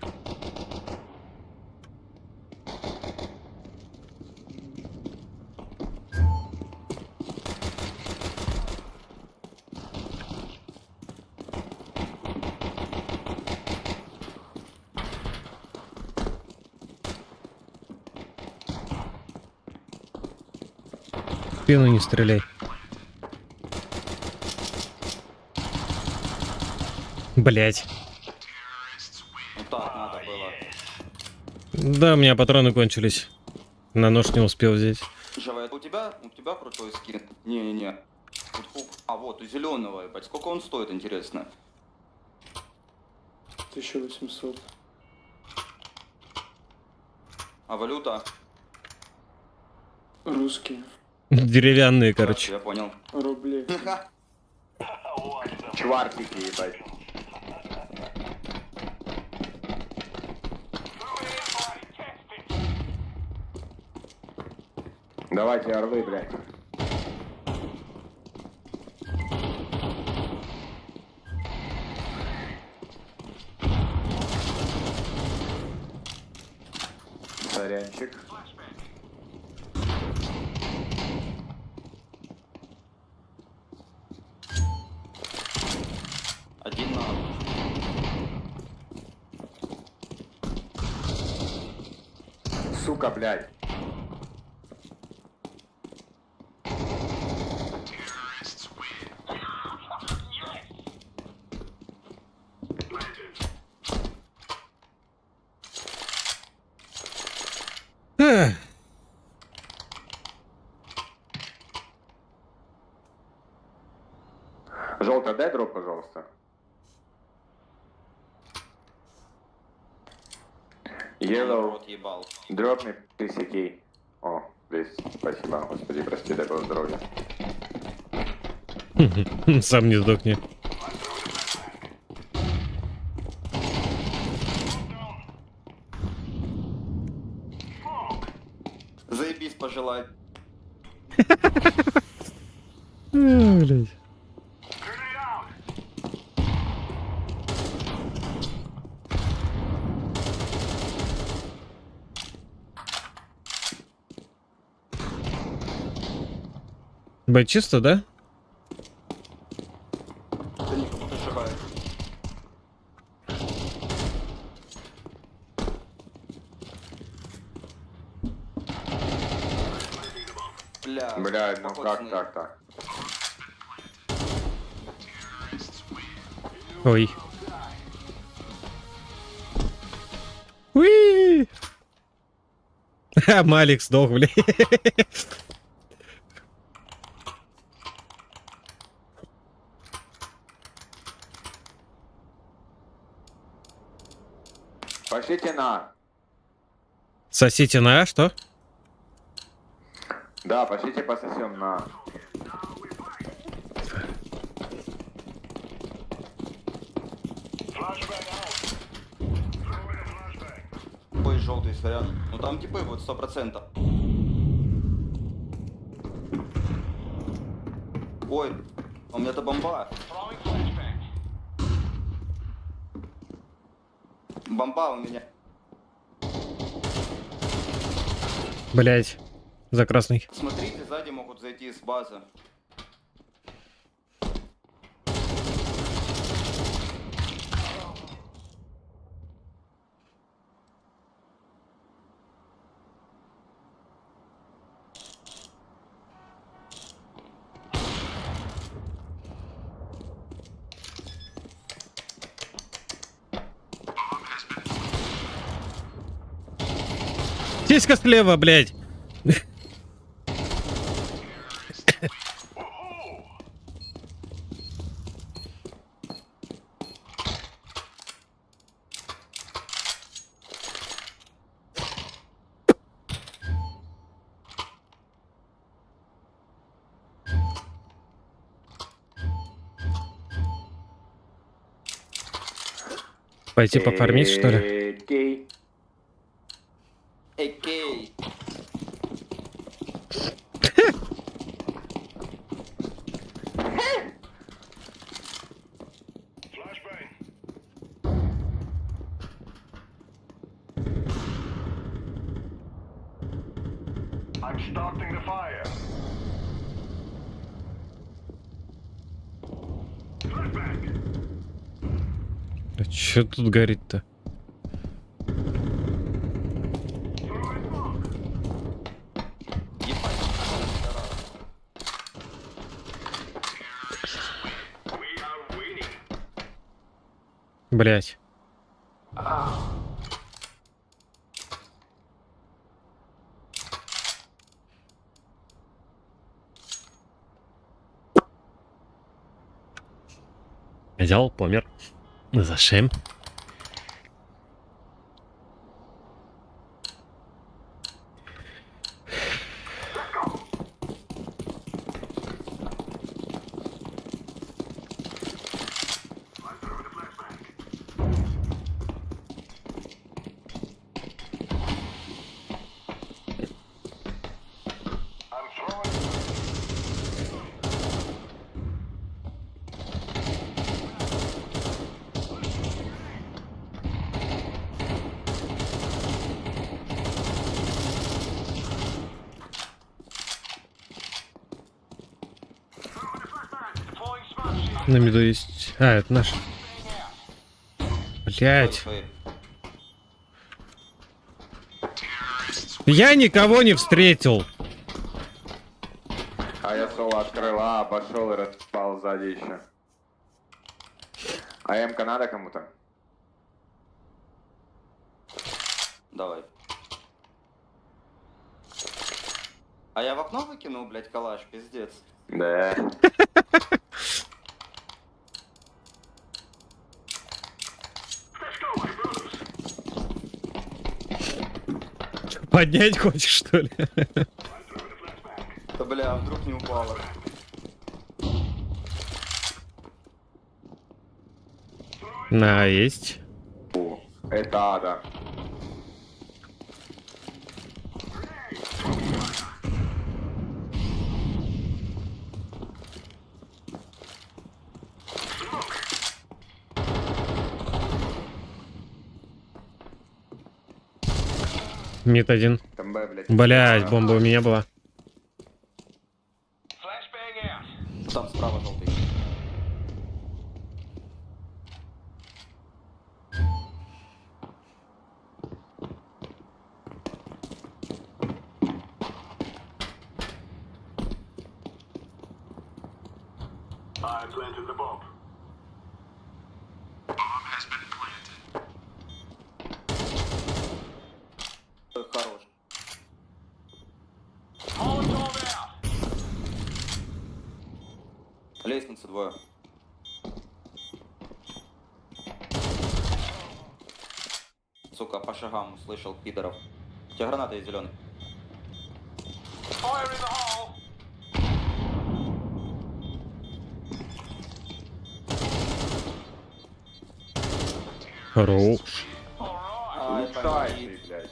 В спину не стреляй. Блять. Ну так, надо было. Да, у меня патроны кончились. На нож не успел взять. Живая, у тебя тебя крутой скин? Не-не-не. Тут хук. А вот, у зеленого, ебать. Сколько он стоит, интересно? 1800. А валюта? Русские. Деревянные, короче. Я понял. Рубли. Чвартики, ебать. Давайте орлы, блядь. Сорянчик. Один на... Сука, блядь. Эх. Желтый, дай дроп, пожалуйста. Yellow. Рот ебал. Дроп мне тысячи. О, здесь. Спасибо, господи, прости, дай Бог здоровья. Сам не сдохни. Заебись пожелать. Блядь. Бать, чисто, да? Да никому зашибает. Бля, ну как так-то? Ой. Уи! Ха, Малик сдох, блядь. Пошлите на. Сосите на, что? Да, пошлите пососем на. Ой, желтый, сорян. Ну там типы вот 100%. Ой, у меня-то бомба. Бомба у меня. Блять, за красный. Смотрите, сзади могут зайти с базы. Сиська слева, блядь. Пойти пофармить, что ли? Окей. I'm starting the fire. А чё тут горит-то? Блять. Взял, помер. Зашем. На миду есть. А, это наш. Блять. Я никого не встретил. А я соло открыл, обошел и распал сзади еще. А МК надо кому-то? Давай. А я в окно выкинул, блядь, калаш, пиздец. Да. Поднять хочешь, что ли? Да бля, вдруг не упало. На, есть. Это ада. Мид один. Блять, бомба у меня была. Там справа желтый. I planted the bomb. Хорош. Лестница двое. Сука, по шагам услышал пидоров. У тебя граната есть зеленый. Хорош. Лутай ты, блядь.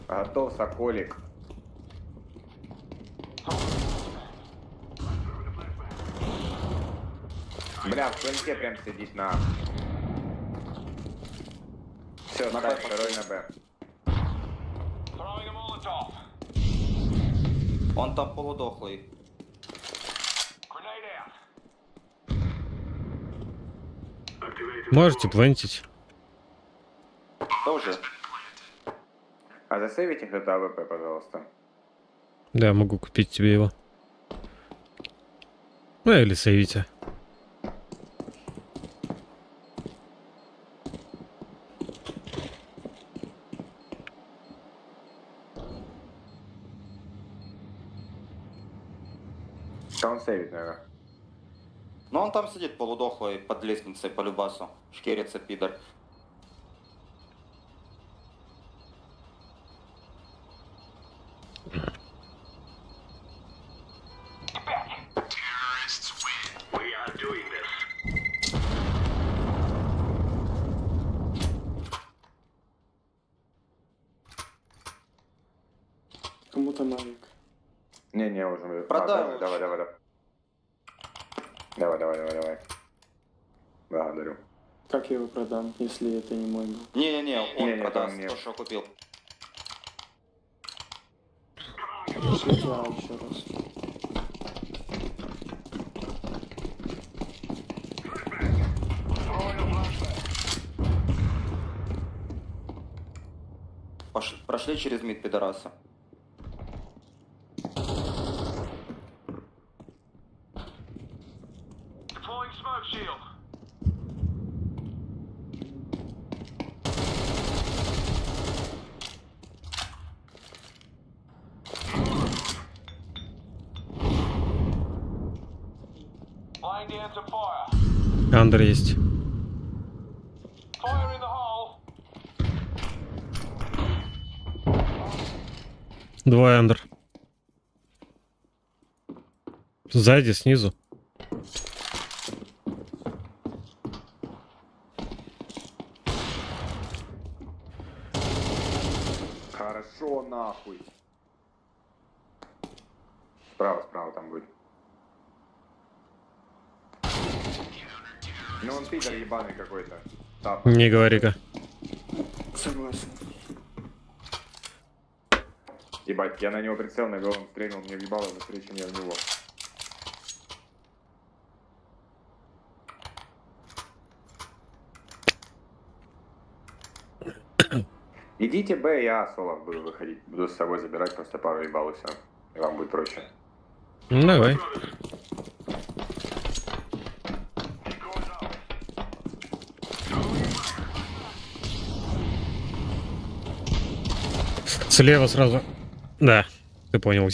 Готов, соколик. Бля, в фланке прям сидит на. Все, на Б, второй на Б. Он там полудохлый. Можете плентить. Тоже. А засейвите это АВП, пожалуйста. Да, могу купить тебе его. Ну или сейвите. Что он сейвит, наверное? Ну он там сидит полудохлый под лестницей по любасу. Шкерится пидор. Кому-то мавик. Не, уже. Продай Давай. Давай. Благодарю. Как я его продам, если это не мой был? Не-не-не, он Не-не, продаст там нет. то, что купил. Пришлите еще раз. Прошли через мид, пидорасы. Deploying smoke shield. Laying down some fire. Андер есть. Fire in the hole. Двое андер. Сзади, снизу. Хорошо, нахуй. Справа там будет. Ну он пидор ебаный какой-то. Тап. Не говори-ка. Согласен. Ебать, я на него прицел навел, он стрельнул мне в ебало быстрее, чем я в него. Идите Б, я соло буду выходить. Буду с собой забирать просто пару ебал и все. И вам будет проще. Ну, давай. Слева сразу. Да, ты понял.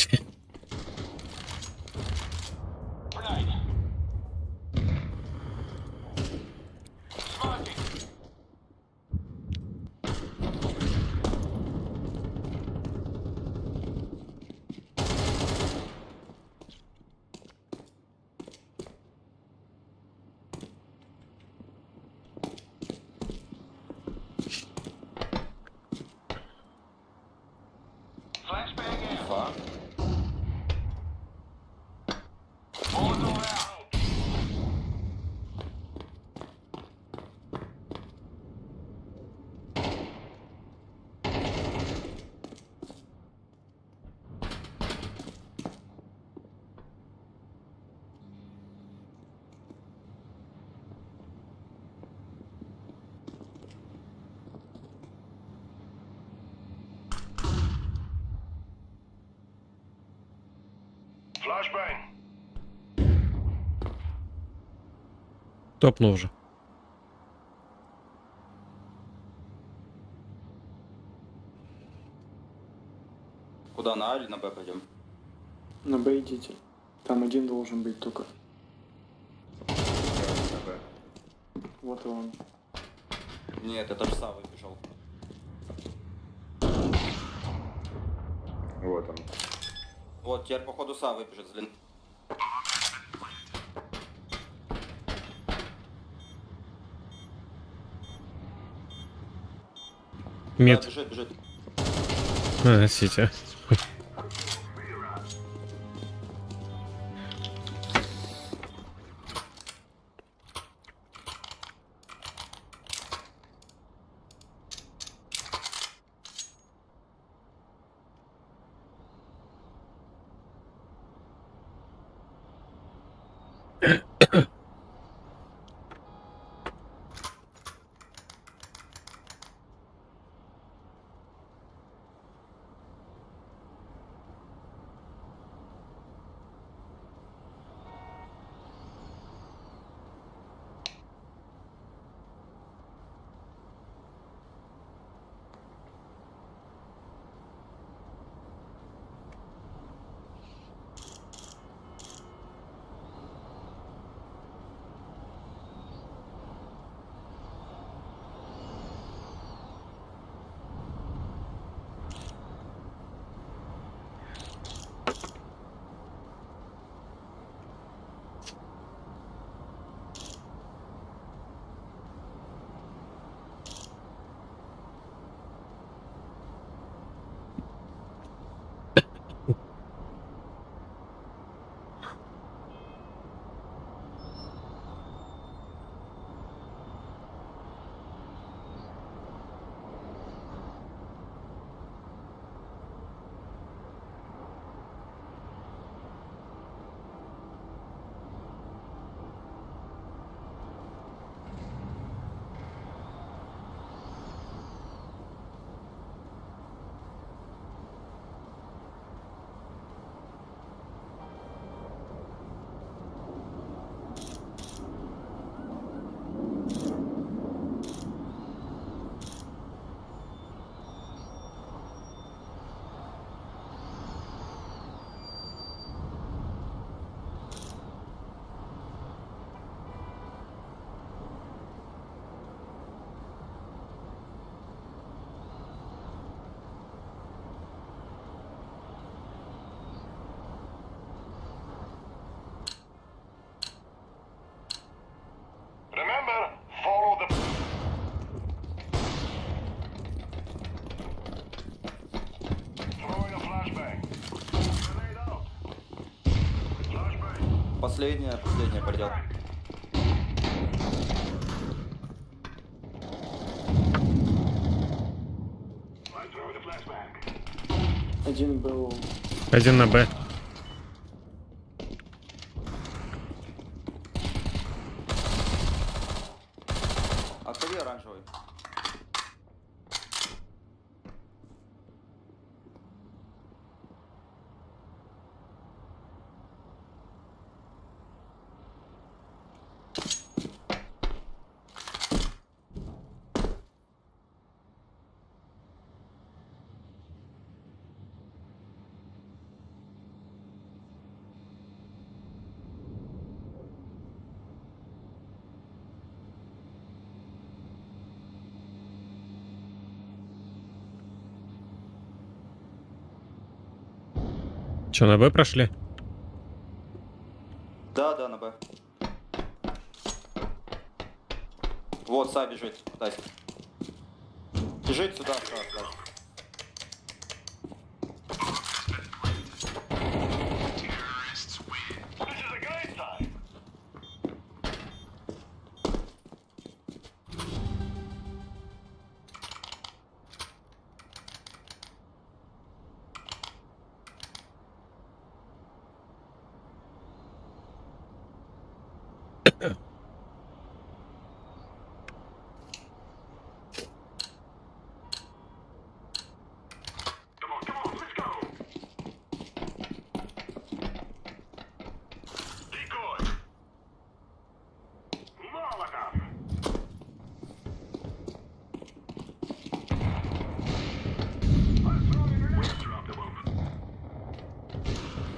Flashbang. Топнул уже. Куда, на А или на Б пойдем? На Б идите. Там один должен быть только. Вот и он. Нет, это же Са выбежал. Вот он. Вот, теперь походу Са выбежит с длин. Мид. Да, бежит. А, сити. Последняя пойдет. Один был... Один на Б. Отходи оранжевый. Че, на Б прошли? Да, на Б. Вот, Са бежит, Тасик. Бежит сюда, Са.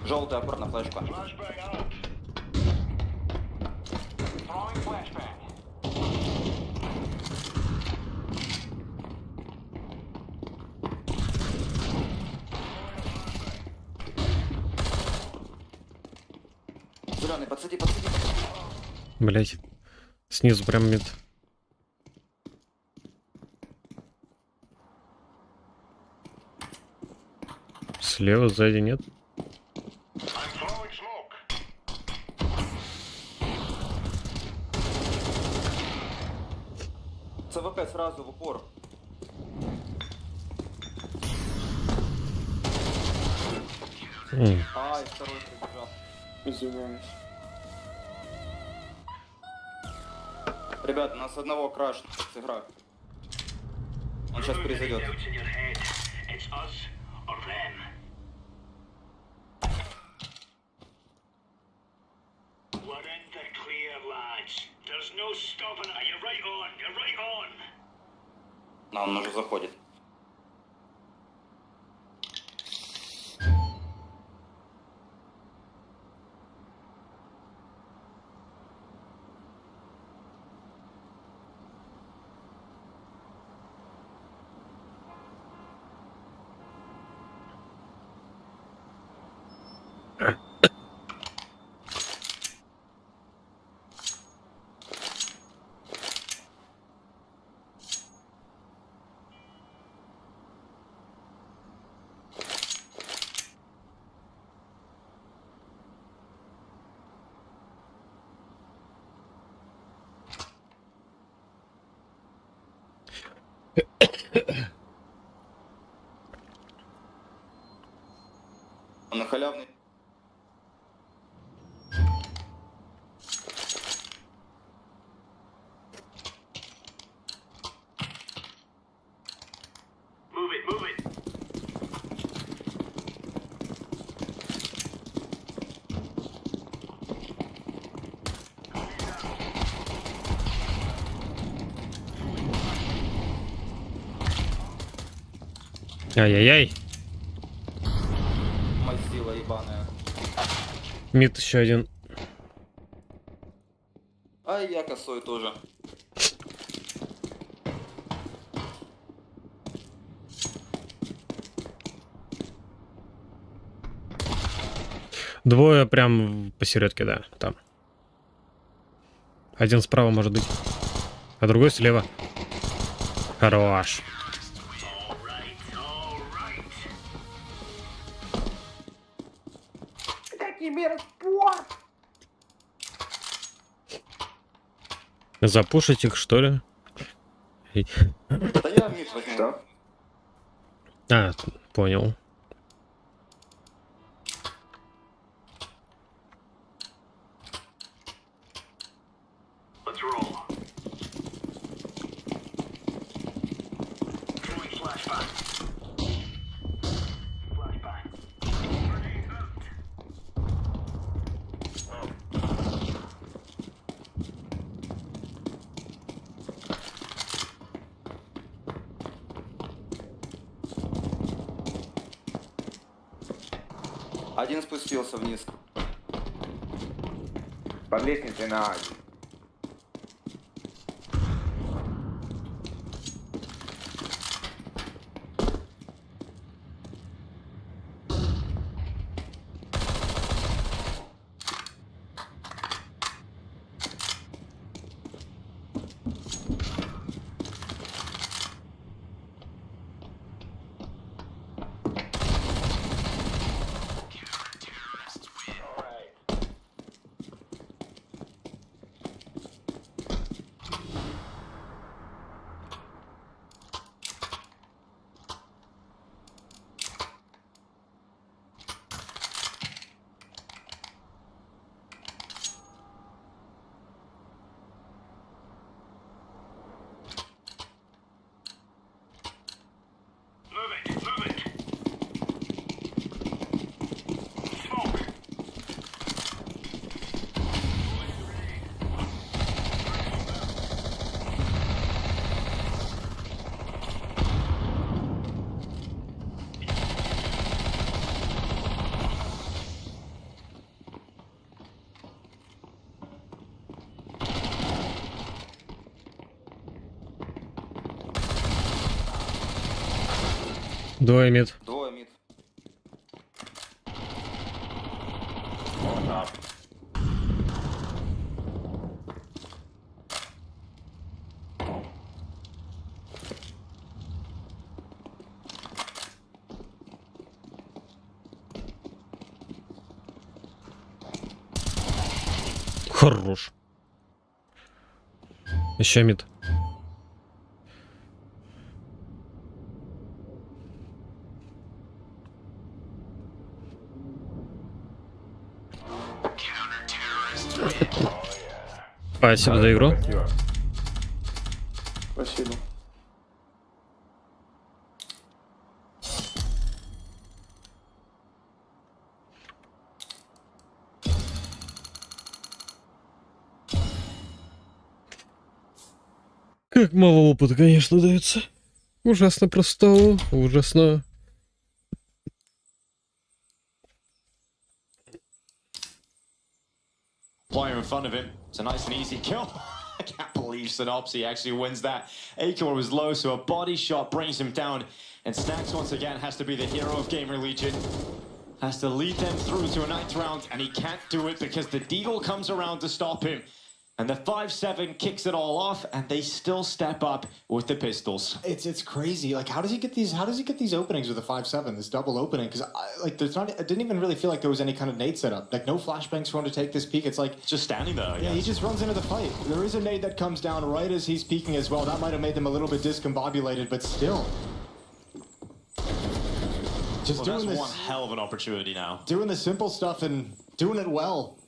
Желтый аккуратно флешка. Зеленый, подсади. Блять. Снизу прям мид. Слева, сзади нет. ЦВП сразу в упор. Ай, второй прибежал. Извиняюсь. Ребят, у нас одного краш с игра. Он сейчас перезайдет. Он уже заходит. Он на халявный. Move it. Ай-яй-яй. Мазила ебаная. Мид еще один. Ай, я косой тоже. Двое прям посередке, да, там. Один справа может быть, а другой слева. Хорош. Такие меры спорт! Запушить их, что ли? Да я мид возьму. Что? А, понял. Let's roll. Throwing flashbang. Flashbang. Grenade out. Один спустился вниз. Под лестницей на А. Двое мид. Двое мид. Хорош. Еще мид. Спасибо за игру. Спасибо. Как мало опыта, конечно, дается. Ужасно просто, ужасно. Player in front of him. It's a nice and easy kill. I can't believe Synopsy actually wins that. Acor was low, so a body shot brings him down. And Snacks once again has to be the hero of Gamer Legion. Has to lead them through to a 9th round, and he can't do it because the Deagle comes around to stop him. And the 5-7 kicks it all off, and they still step up with the pistols. It's crazy. Like, how does he get these? How does he get these openings with a 5-7? This double opening? Because like, there's not. I didn't even really feel like there was any kind of nade setup. Like, no flashbangs for him to take this peek. It's like just standing there. Yeah, he just runs into the fight. There is a nade that comes down right as he's peeking as well. That might have made them a little bit discombobulated, but still. Just well, doing that's this. one hell of an opportunity now. Doing the simple stuff and doing it well.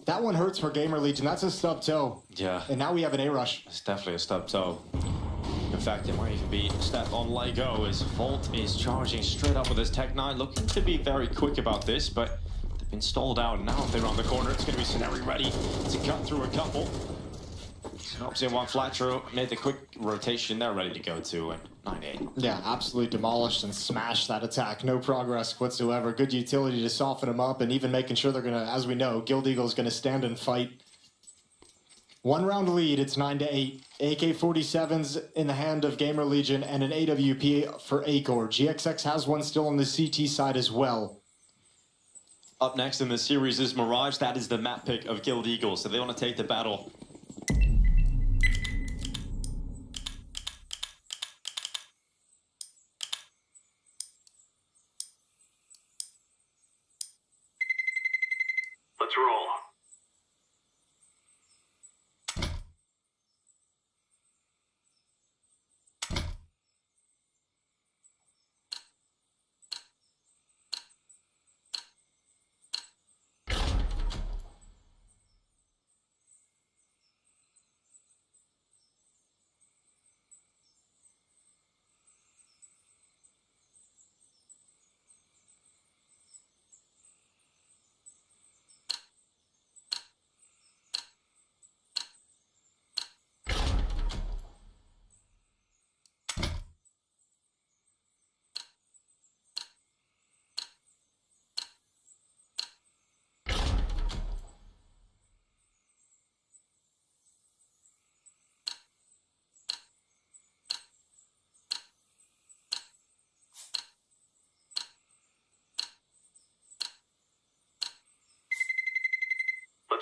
That one hurts for Gamer Legion. That's a stub toe. Yeah. And now we have an A-rush. It's definitely a stub toe. In fact, it might even be step on Lego as Volt is charging straight up with his Tech 9, looking to be very quick about this, but they've been stalled out. Now if they're around the corner, it's going to be Scenario ready to cut through a couple. Synopsy one flat through, made the quick rotation, they're ready to go to and 9-8. Yeah, absolutely demolished and smashed that attack. No progress whatsoever. Good utility to soften them up and even making sure they're going to, as we know, Guild Eagle's going to stand and fight. 1 round lead, it's 9-8. AK-47s in the hand of Gamer Legion and an AWP for Acor. GXX has one still on the CT side as well. Up next in the series is Mirage. That is the map pick of Guild Eagle, so they want to take the battle. Let's roll.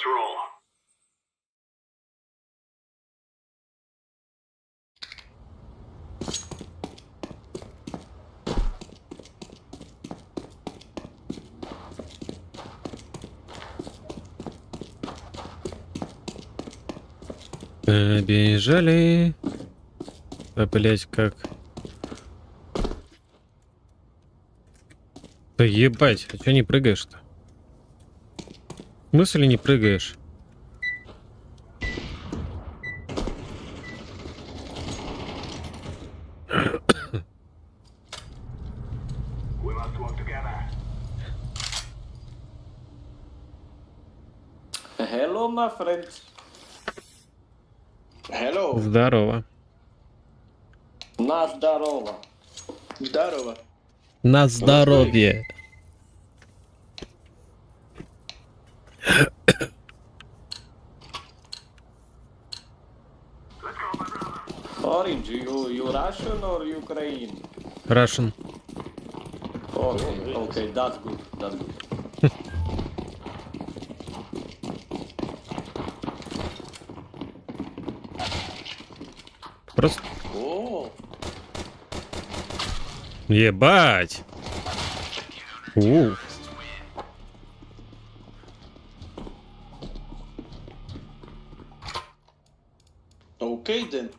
Let's roll. Побежали. А, блять, как? Да ебать, а чё не прыгаешь-то? В смысле не прыгаешь? We must work together. Hello, my friends. Hello. Здорово. На здорово. Здорово. На здоровье. Orange, you Russian or Ukraine? Russian. Okay, that's good, that's good. Просто. О, Ебать. Okay then.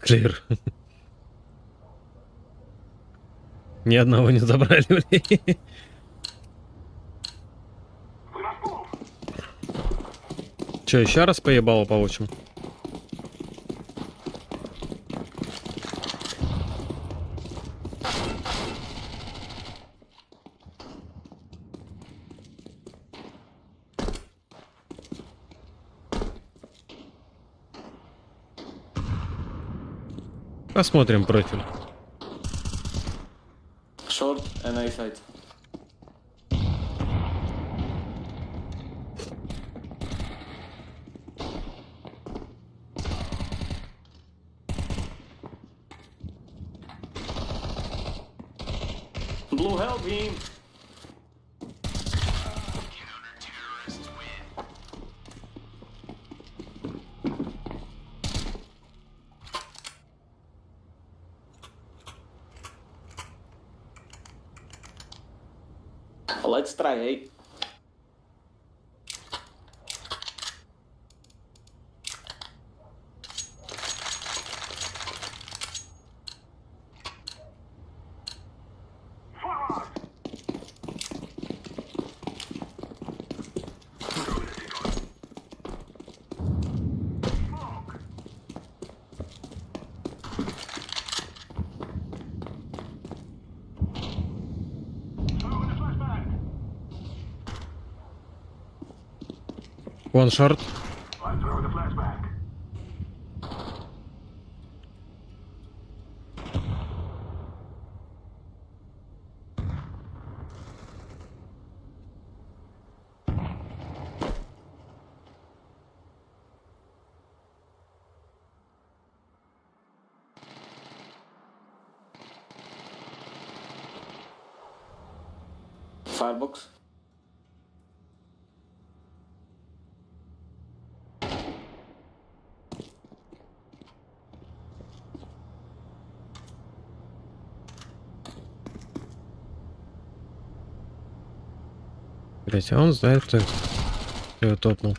Клир. Ни одного не забрали, блин. Че, еще раз поебало получим? Посмотрим профиль. short and A side. Blue, help him! Let's try, eh? One short. I throw the flashback. Firebox. Блять, а он знает, что я топнул.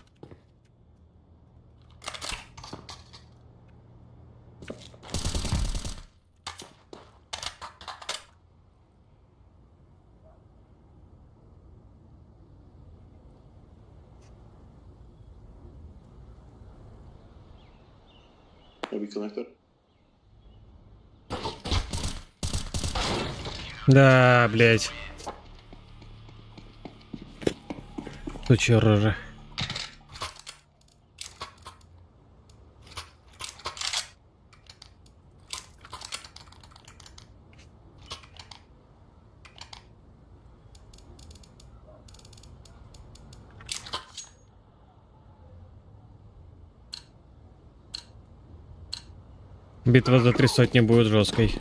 Коллектор. Да, блять. Ну чё, рожа? Битва за 3 сотни будет жесткой.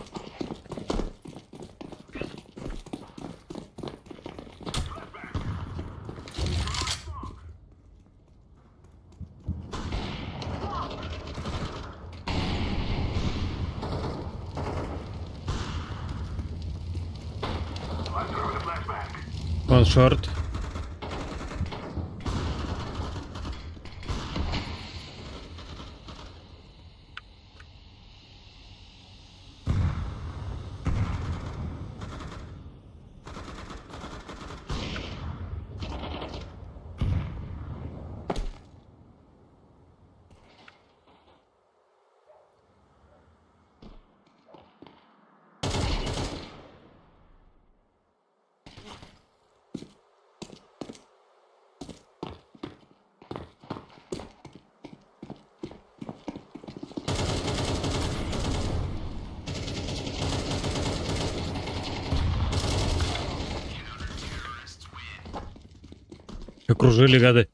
Он шорт. Окружили гады.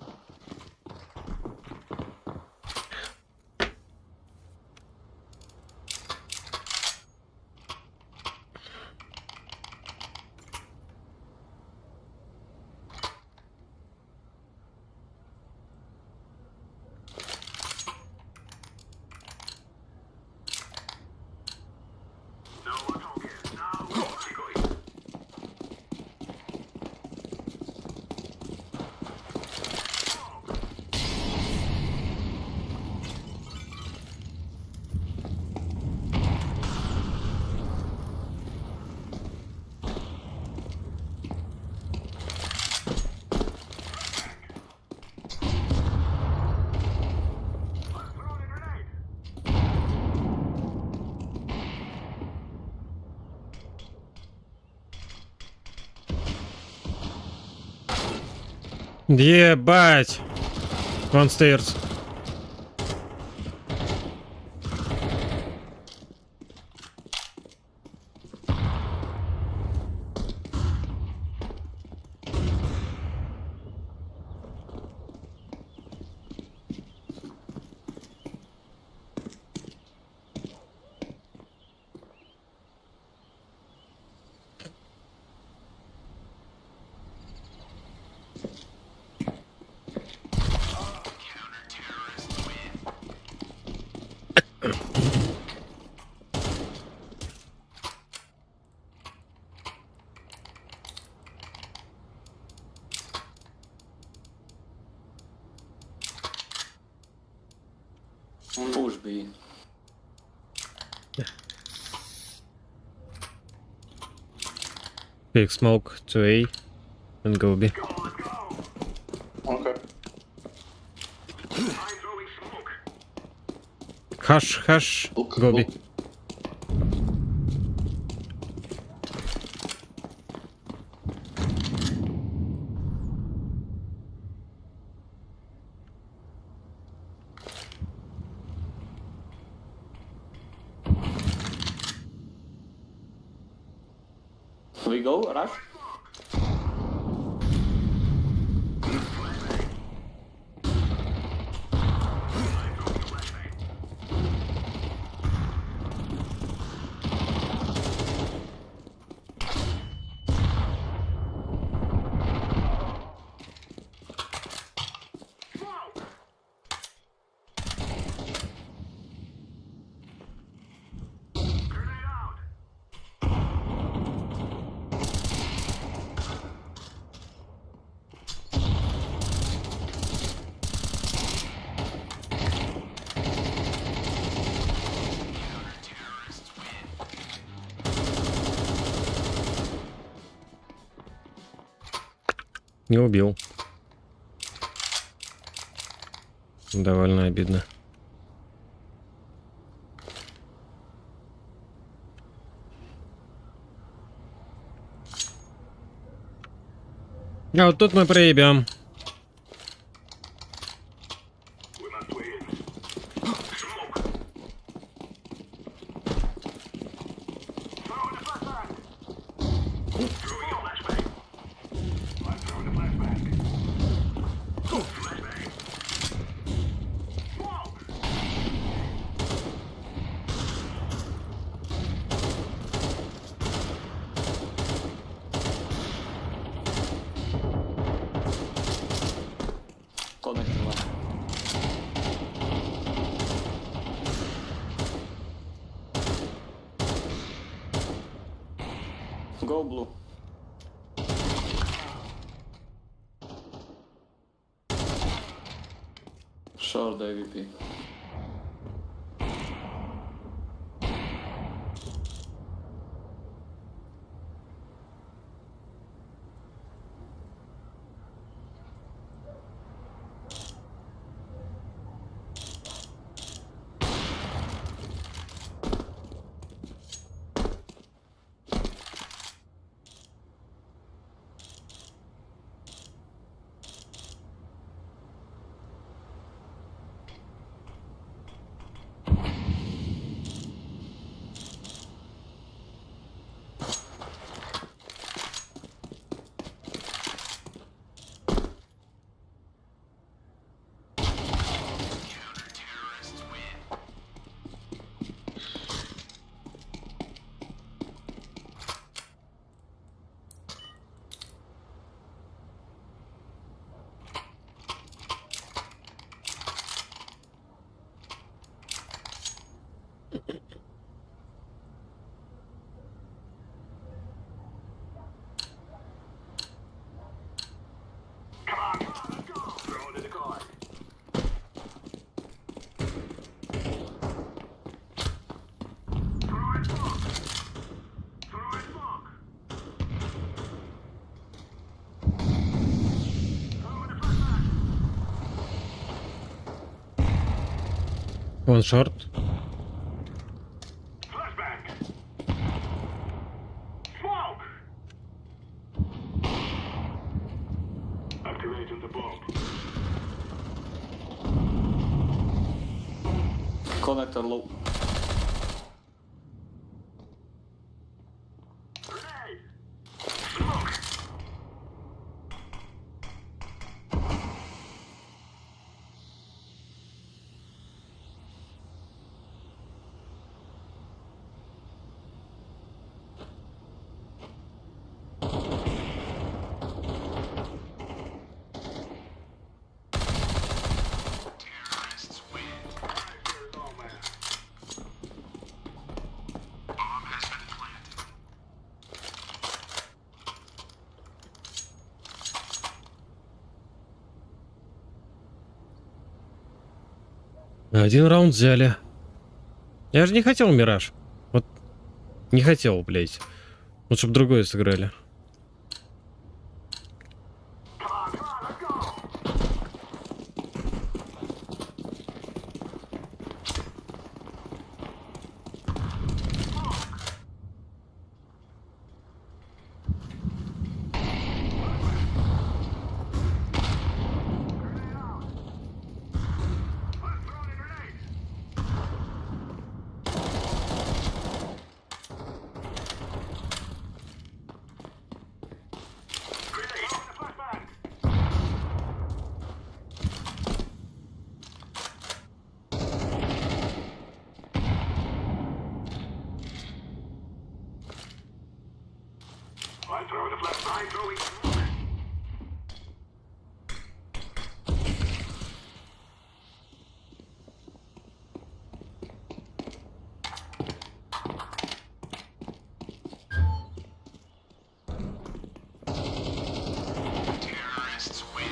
Ебать! One stairs. Push B. Big smoke to A and go B. Okay. Hush, hush, go B. We go, rush. Не убил. Довольно обидно. А вот тут мы проебем. Go blue. Short AVP. One short. Activating the bomb. Connector low. Один раунд взяли. Я же не хотел Мираж. Вот не хотел, блять. Вот чтобы другое сыграли. I throw the flashbang, throwing. Terrorists win.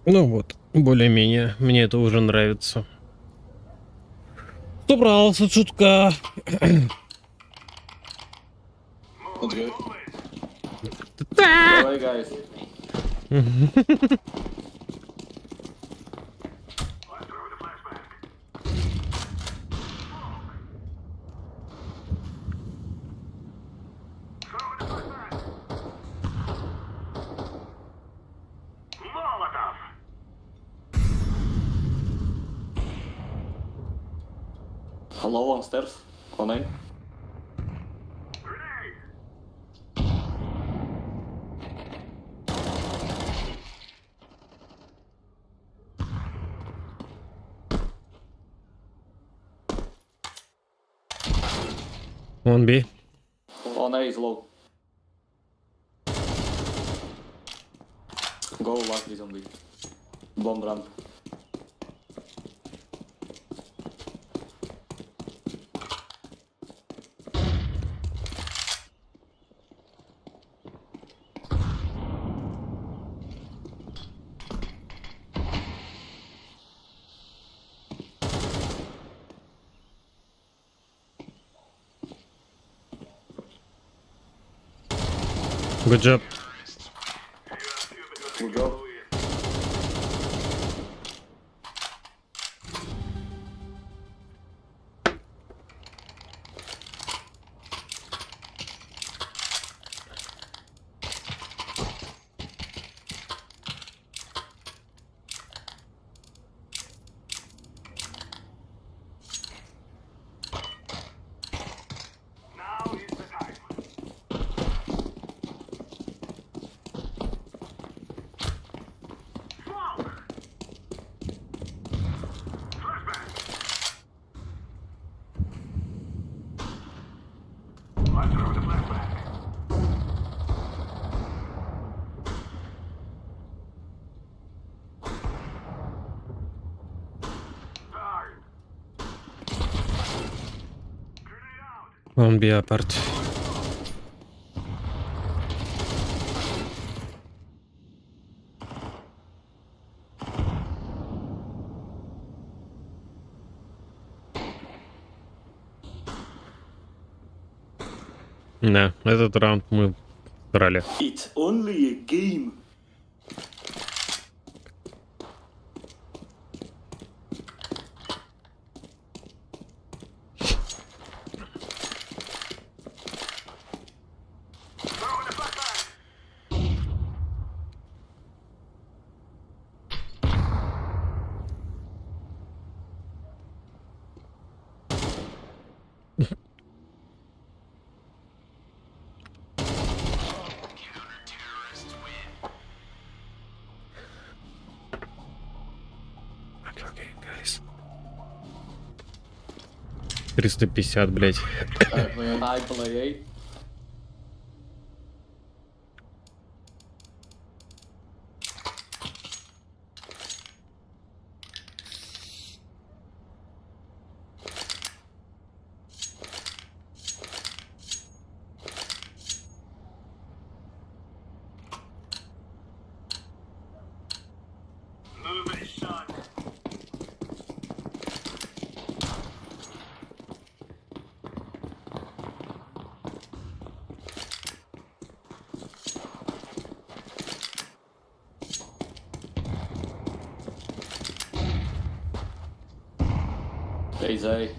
Ну вот, более-менее, мне это уже нравится. Собрался чутка. Давай, гайс. Hello, on stairs. On A. Он би. On A is low. Go last is on B. Bomb ramp. Good job. Good job. Он би апарт. Да, этот раунд мы брали. It's only a game. Окей, guys. 350, блять. I play A. Plays A.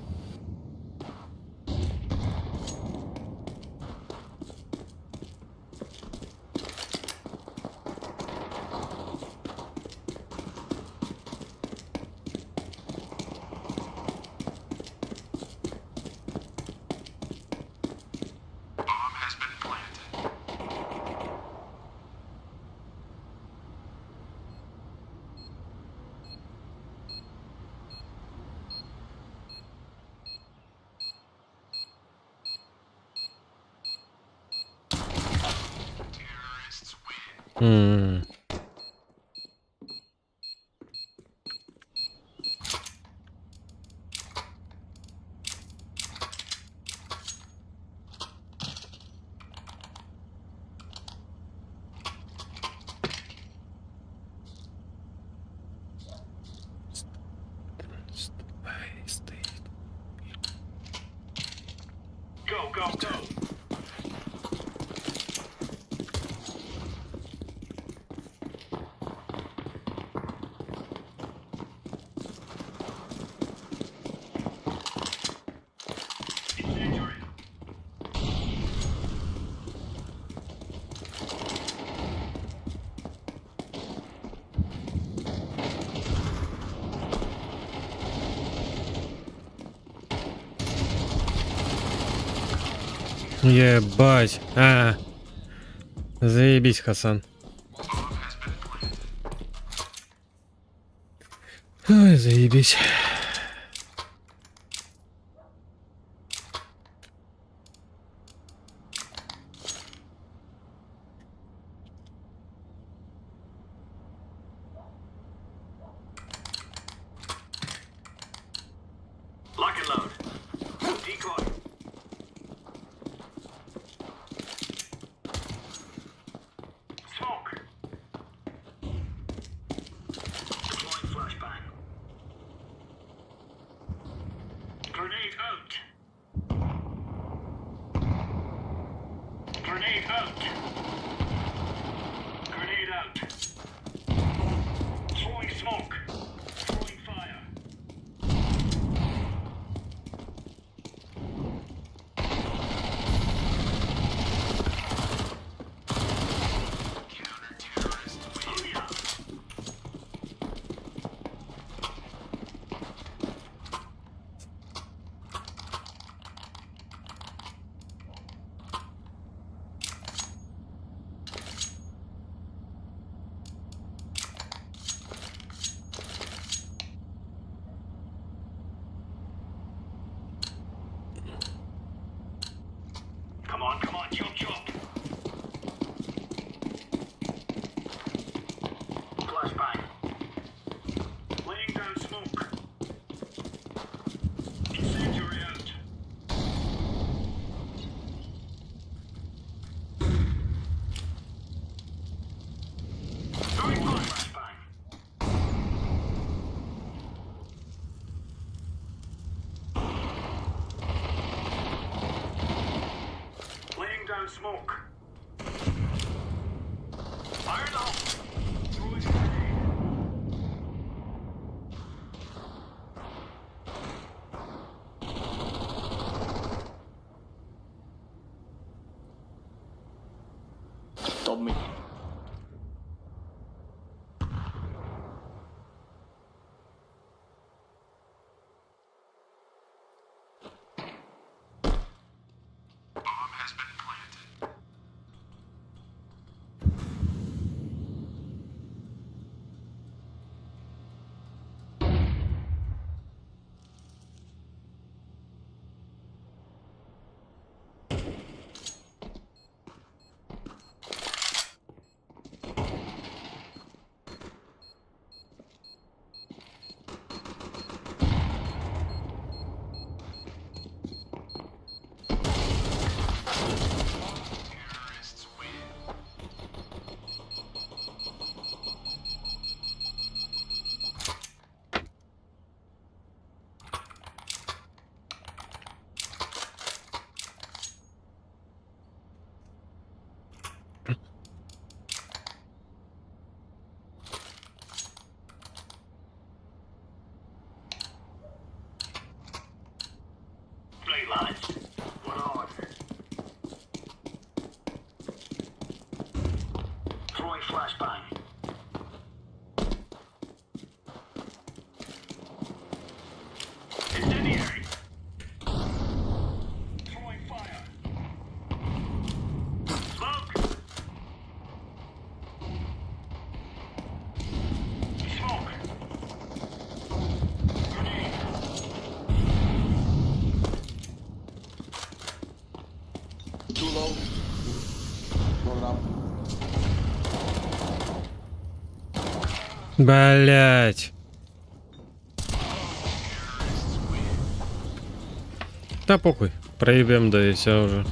Ебать. Заебись, Хасан. Ой, заебись. Told me. Блять. Да похуй, проебем, да и все уже.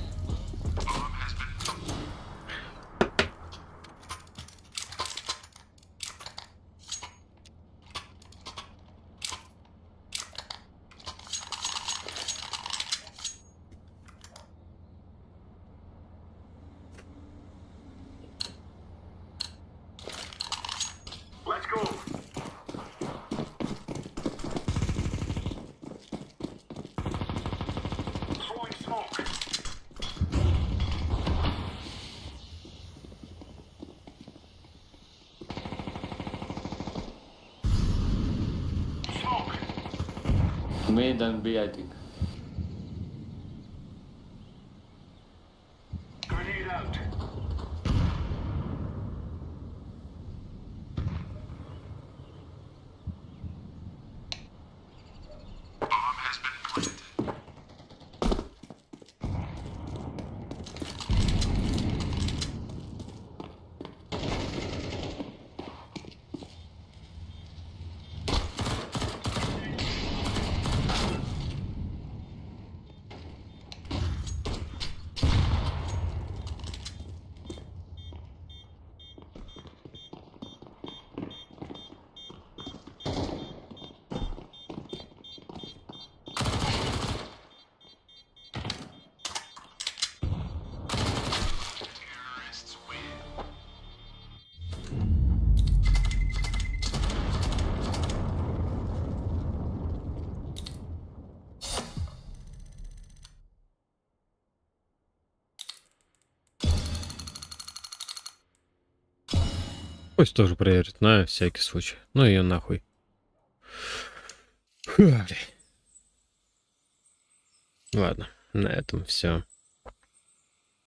Mid and B, I think. Пусть тоже проверит, на всякий случай. Ну ее нахуй. Фу, блядь. Ладно, на этом все.